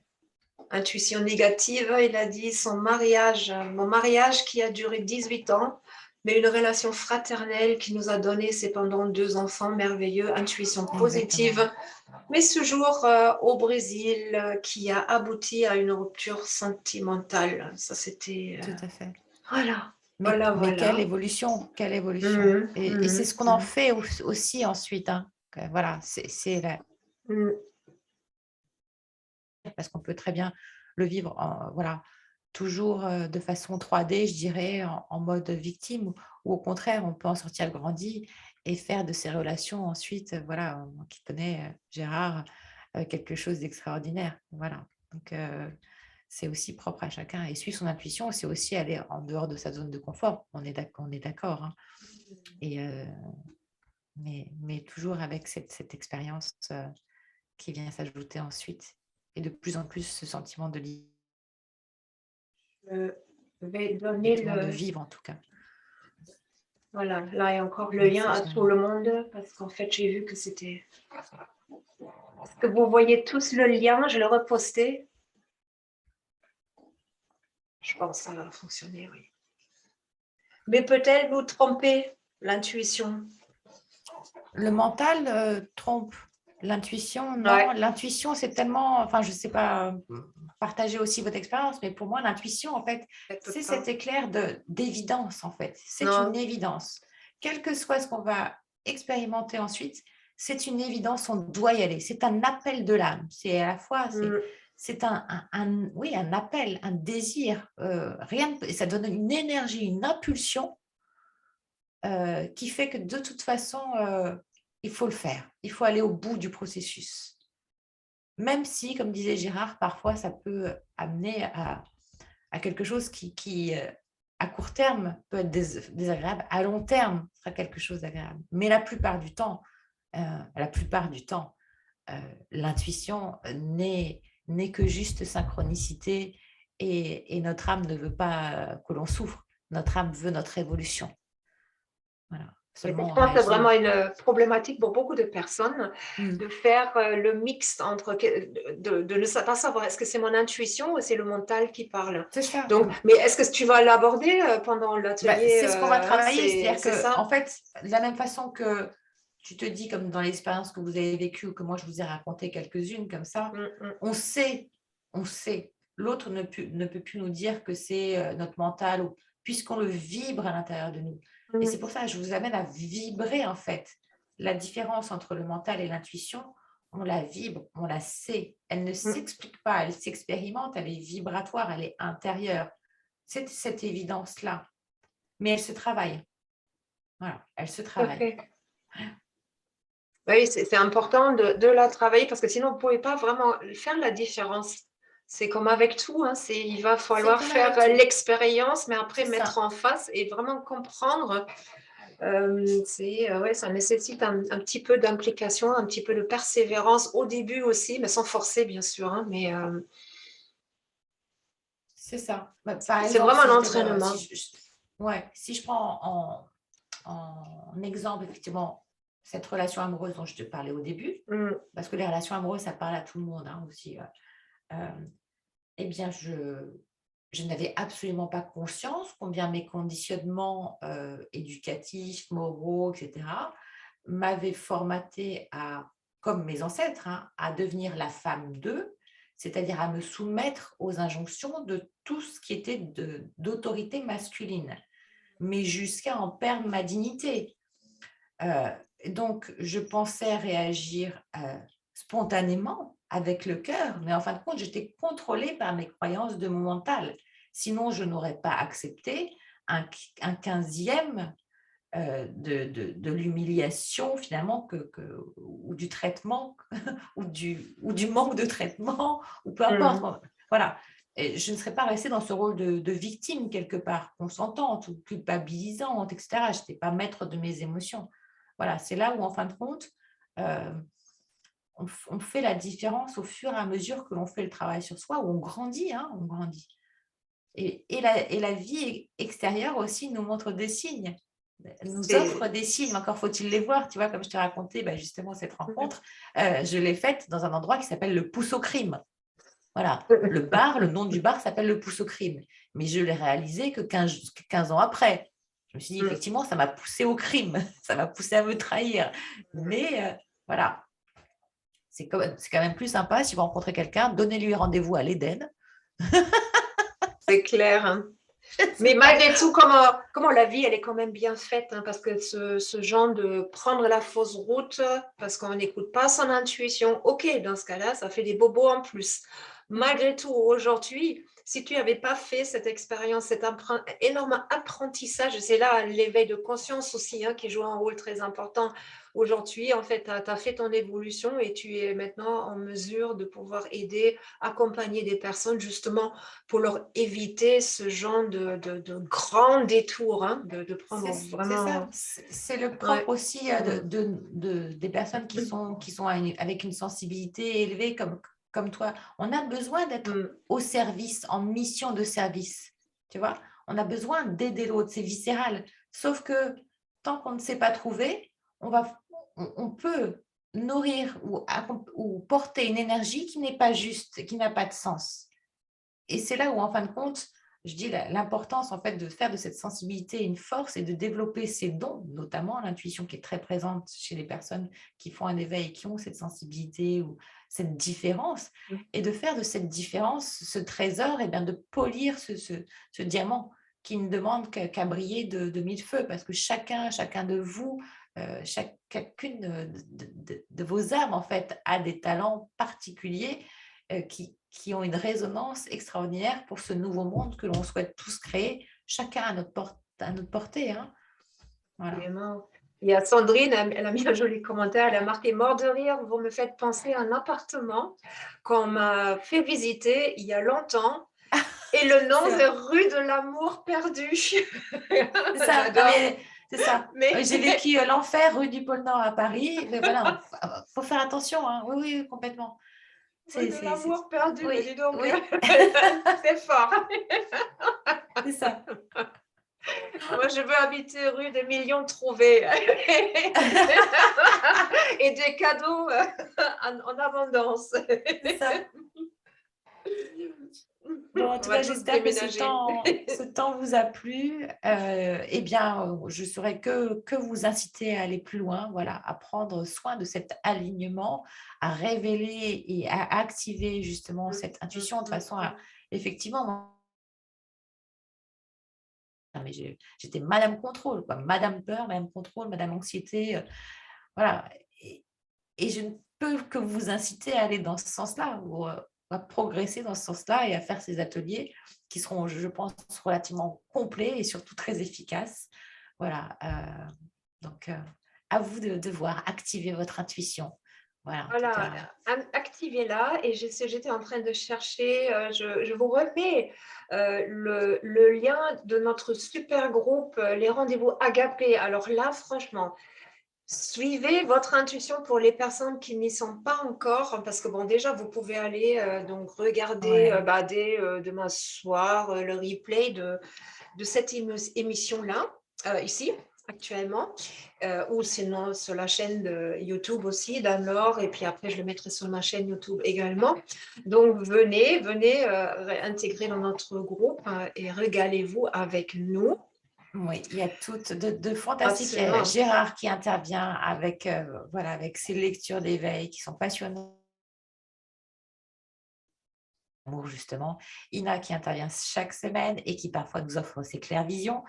Intuition négative, il a dit mon mariage qui a duré 18 ans, mais une relation fraternelle qui nous a donné cependant 2 enfants merveilleux. Intuition positive, exactement. Mais ce jour au Brésil qui a abouti à une rupture sentimentale. Ça, c'était...
Tout à fait.
Voilà.
Mais
Voilà.
quelle évolution, quelle évolution. Et c'est ce qu'on en fait aussi ensuite. Voilà, c'est parce qu'on peut très bien le vivre voilà, toujours de façon 3D, je dirais, en mode victime, ou au contraire, on peut en sortir grandi et faire de ces relations ensuite, voilà, qui connaît Gérard, quelque chose d'extraordinaire. Voilà. Donc, c'est aussi propre à chacun. Et suivre son intuition, c'est aussi aller en dehors de sa zone de confort. On est d'accord. Hein. Et, mais toujours avec cette expérience qui vient s'ajouter ensuite. Et de plus en plus, ce sentiment de
Je vais donner
de vivre, en tout cas.
Voilà, là il y a encore le
Merci,
lien à
Gérard.
tout le monde parce qu'en fait, j'ai vu que c'était... Est-ce que vous voyez tous le lien? Je l'ai reposté. Je pense que ça va fonctionner, oui. Mais peut-être vous trompez l'intuition.
Le mental trompe. L'intuition, non.
Ouais,
L'intuition, c'est tellement, enfin, je ne sais pas, partager aussi votre expérience, mais pour moi, l'intuition, en fait,
peut-être
c'est
pas.
cet éclair d'évidence, en fait. C'est une
Non.
évidence. Quel que soit ce qu'on va expérimenter ensuite, c'est une évidence, on doit y aller. C'est un appel de l'âme. C'est à la fois,
Mm.
c'est oui, un appel, un désir. Rien, et ça donne une énergie, une impulsion qui fait que de toute façon, il faut le faire. Il faut aller au bout du processus. Même si, comme disait Gérard, parfois ça peut amener à quelque chose qui, à court terme, peut être désagréable, à long terme, sera quelque chose d'agréable. Mais la plupart du temps, l'intuition n'est que juste synchronicité et notre âme ne veut pas que l'on souffre. Notre âme veut notre évolution. Voilà,
Et
seulement
je
on
pense que c'est vraiment
réagit.
une problématique pour beaucoup de personnes
Mmh.
de faire le mix entre de ne pas savoir est-ce que c'est mon intuition ou c'est le mental qui parle.
C'est ça.
Donc, mais est-ce que tu vas l'aborder pendant
Bah,
l'atelier
c'est ce qu'on va travailler, c'est-à-dire
c'est
que, en
ça?
fait, de la même façon que tu te dis, comme dans l'expérience que vous avez vécue ou que moi je vous ai raconté quelques-unes comme ça,
Mm, mm,
on sait, on sait. L'autre ne peut plus nous dire que c'est notre mental, puisqu'on le vibre à l'intérieur de nous. Et c'est
mm,
pour ça que je vous amène à vibrer, en fait. La différence entre le mental et l'intuition, on la vibre, on la sait. Elle ne
mm.
s'explique pas, elle s'expérimente, elle est vibratoire, elle est intérieure. C'est cette évidence-là. Mais elle se travaille. Voilà, elle se
Tout à
travaille.
fait. Oui, c'est important de la travailler parce que sinon, vous ne pouvez pas vraiment faire la différence. C'est comme avec tout, hein, il va
C'est
falloir
comme
faire
avec tout.
l'expérience, mais après
C'est
mettre
ça.
en face et vraiment comprendre. Ouais, ça nécessite un petit peu d'implication, un petit peu de persévérance au début aussi, mais sans forcer, bien sûr. Hein, mais
C'est ça. Bah, par
c'est
exemple,
vraiment un
si je donne,
entraînement.
ouais, si je prends en exemple, effectivement, cette relation amoureuse dont je te parlais au début,
Mm,
parce que les relations amoureuses, ça parle à tout le monde hein, aussi. Euh, eh bien, je n'avais absolument pas conscience combien mes conditionnements éducatifs, moraux, etc., m'avaient formaté à, comme mes ancêtres, hein, à devenir la femme d'eux, c'est-à-dire à me soumettre aux injonctions de tout ce qui était d'autorité masculine, mais jusqu'à en perdre ma dignité. Euh, donc, je pensais réagir spontanément avec le cœur, mais en fin de compte, j'étais contrôlée par mes croyances de mon mental. Sinon, je n'aurais pas accepté un 15e de l'humiliation finalement ou du traitement ou du manque de traitement ou peu
mm.
importe. Voilà. Et je ne serais pas restée dans ce rôle de victime quelque part, consentante ou culpabilisante, etc. Je n'étais pas maître de mes émotions. Voilà, c'est là où en fin de compte, euh, on fait la différence au fur et à mesure que l'on fait le travail sur soi, où on grandit, hein, on grandit. Et la vie extérieure aussi nous montre des signes, nous offre
C'est
des signes, encore faut-il les voir, tu vois, comme je t'ai raconté, bah, justement, cette rencontre, je l'ai faite dans un endroit qui s'appelle le Pouce au Crime. Voilà, le nom du bar s'appelle le Pouce au Crime, mais je l'ai réalisé que 15 ans après. Je me suis dit,
Mm.
effectivement, ça m'a poussé au crime, ça m'a poussé à me trahir, mais voilà, c'est quand même plus sympa si vous rencontrez quelqu'un, donnez-lui rendez-vous à l'Éden.
C'est clair. Hein. Mais
C'est pas...
malgré tout, comment la vie, elle est quand même bien faite, hein, parce que ce genre de prendre la fausse route, parce qu'on n'écoute pas son intuition, ok, dans ce cas-là, ça fait des bobos en plus. Malgré tout, aujourd'hui, si tu n'avais pas fait cette expérience, cet énorme apprentissage, c'est là l'éveil de conscience aussi, hein, qui joue un rôle très important. Aujourd'hui, en fait, tu as fait ton évolution et tu es maintenant en mesure de pouvoir aider, accompagner des personnes justement pour leur éviter ce genre de grands détours, hein, de prendre
C'est ça,
vraiment.
c'est le propre
Ouais.
aussi
Mm.
des personnes qui sont avec une sensibilité élevée comme toi. On a besoin d'être
Mm.
au service, en mission de service. Tu vois, on a besoin d'aider l'autre, c'est viscéral. Sauf que tant qu'on ne sait pas trouver, on peut nourrir ou porter une énergie qui n'est pas juste, qui n'a pas de sens. Et c'est là où, en fin de compte, je dis l'importance en fait de faire de cette sensibilité une force et de développer ses dons, notamment l'intuition qui est très présente chez les personnes qui font un éveil et qui ont cette sensibilité ou cette différence, et de faire de cette différence ce trésor, et bien de polir ce diamant qui ne demande qu'à briller de mille feux, parce que chacun de vous, chacune de vos âmes en fait a des talents particuliers qui ont une résonance extraordinaire pour ce nouveau monde que l'on souhaite tous créer, chacun à notre portée. Hein. Voilà.
Vraiment. Il y a Sandrine, elle a mis un joli commentaire, elle a marqué: mort de rire, vous me faites penser à un appartement qu'on m'a fait visiter il y a longtemps et le nom c'est rue de l'amour perdu.
C'est ça,
J'adore.
c'est ça.
Mais
J'ai vécu l'enfer rue du pôle Nord à Paris, mais voilà, faut faire attention. Hein. Oui, oui, complètement.
rue de l'amour perdu, mais
Oui,
dis donc,
oui,
c'est fort.
c'est ça.
Moi, je veux habiter rue des millions trouvés et des cadeaux en abondance.
C'est ça. Bon, en
On
tout
va
cas,
tous
j'espère que
déménager.
ce temps vous a plu. Eh bien, je ne saurais que vous inciter à aller plus loin, voilà, à prendre soin de cet alignement, à révéler et à activer justement cette intuition de façon à, effectivement, mais j'étais Madame Contrôle, quoi. Madame Peur, Madame Contrôle, Madame Anxiété, voilà. Et je ne peux que vous inciter à aller dans ce sens-là, ou à progresser dans ce sens-là et à faire ces ateliers qui seront, je pense, relativement complets et surtout très efficaces. Voilà. Donc, à vous de voir, activer votre intuition. Voilà, en tout
Voilà,
cas.
activez-la et j'étais en train de chercher, je vous remets le lien de notre super groupe, les rendez-vous Agapé. Alors là, franchement, suivez votre intuition pour les personnes qui n'y sont pas encore, parce que bon, déjà, vous pouvez aller donc regarder
Ouais.
dès demain soir le replay de cette émission-là, ici, actuellement, ou sinon sur la chaîne de YouTube aussi, d'Anne-Laure, et puis après, je le mettrai sur ma chaîne YouTube également. Donc, venez intégrer dans notre groupe et régalez-vous avec nous.
Oui, il y a toutes de fantastiques. Il y a
Absolument.
Gérard qui intervient avec, voilà, avec ses lectures d'éveil qui sont passionnantes. Justement, Ina qui intervient chaque semaine et qui parfois nous offre ses clairvisions,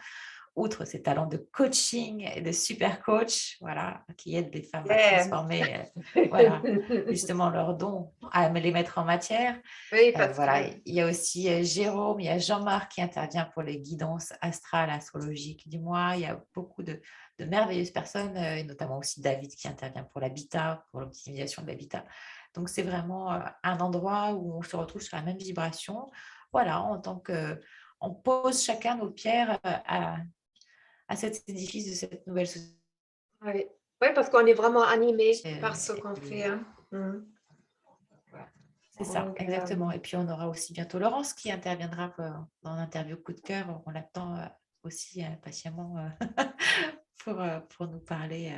outre ses talents de coaching et de super coach, voilà, qui aident les femmes à
Yeah.
transformer, voilà, justement leurs dons, à les mettre en matière.
Oui, parce que
Voilà, il y a aussi Jérôme, il y a Jean-Marc qui intervient pour les guidances astrales, astrologiques du mois. Il y a beaucoup de merveilleuses personnes, et notamment aussi David qui intervient pour l'habitat, pour l'optimisation de l'habitat. Donc, c'est vraiment un endroit où on se retrouve sur la même vibration. Voilà, en tant que on pose chacun nos pierres à cet édifice de cette nouvelle société.
oui. Oui, parce qu'on est vraiment animé par ce qu'on fait. Hein.
C'est ça,
Donc,
exactement. Et puis, on aura aussi bientôt Laurence qui interviendra dans l'interview coup de cœur. On l'attend aussi patiemment pour nous parler,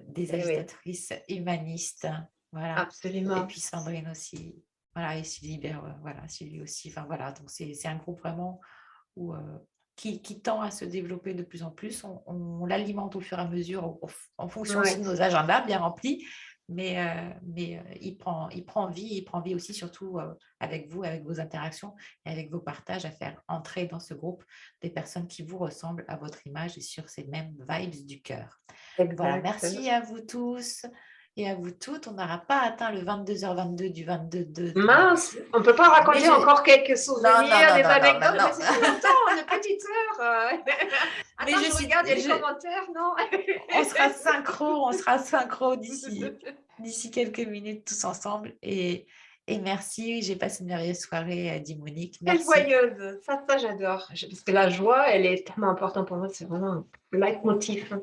des
eh oui,
agitatrices humanistes. Voilà. Et
absolument.
puis Sandrine aussi. Voilà, et Sylvie, voilà, Sylvie aussi. Enfin, voilà, donc c'est un groupe vraiment où, qui tend à se développer de plus en plus. On l'alimente au fur et à mesure, en fonction aussi
Ouais.
de nos agendas bien remplis, mais il prend vie, aussi surtout avec vous, avec vos interactions et avec vos partages, à faire entrer dans ce groupe des personnes qui vous ressemblent à votre image et sur ces mêmes vibes du cœur. Voilà,
Exact.
merci à vous tous et à vous toutes. On n'aura pas atteint le 22h22 du 22
Mince, on ne peut pas
mais
raconter encore quelques
non, non,
souvenirs,
non,
des
non, non,
anecdotes, mais
non.
c'était longtemps, une petite heure.
Mais
Attends, je regarde, il y a des commentaires, non?
on sera synchro d'ici quelques minutes tous ensemble. Et merci, j'ai passé une merveilleuse soirée, dit Monique.
Très
Merci.
joyeuse, ça j'adore. Parce que la joie, elle est tellement importante pour moi, c'est vraiment un leitmotiv.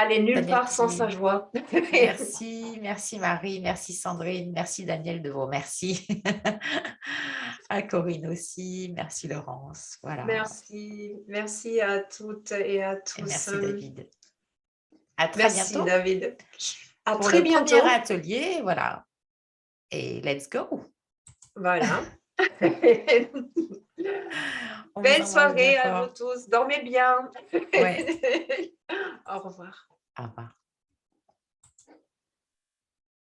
Aller nulle
Daniel
part sans sa
qui...
joie.
Merci Marie, merci Sandrine, merci Daniel de vos merci. À Corinne aussi, merci Laurence. Voilà.
Merci à toutes et à
Et
tous.
merci David. À très
Merci
bientôt
David. À
pour
très
le premier
bientôt.
atelier. Voilà. Et let's go.
Voilà.
On vous
Belle
embrasse bien
soirée à vous
fort.
tous. Dormez bien.
Ouais,
Au revoir.
au revoir.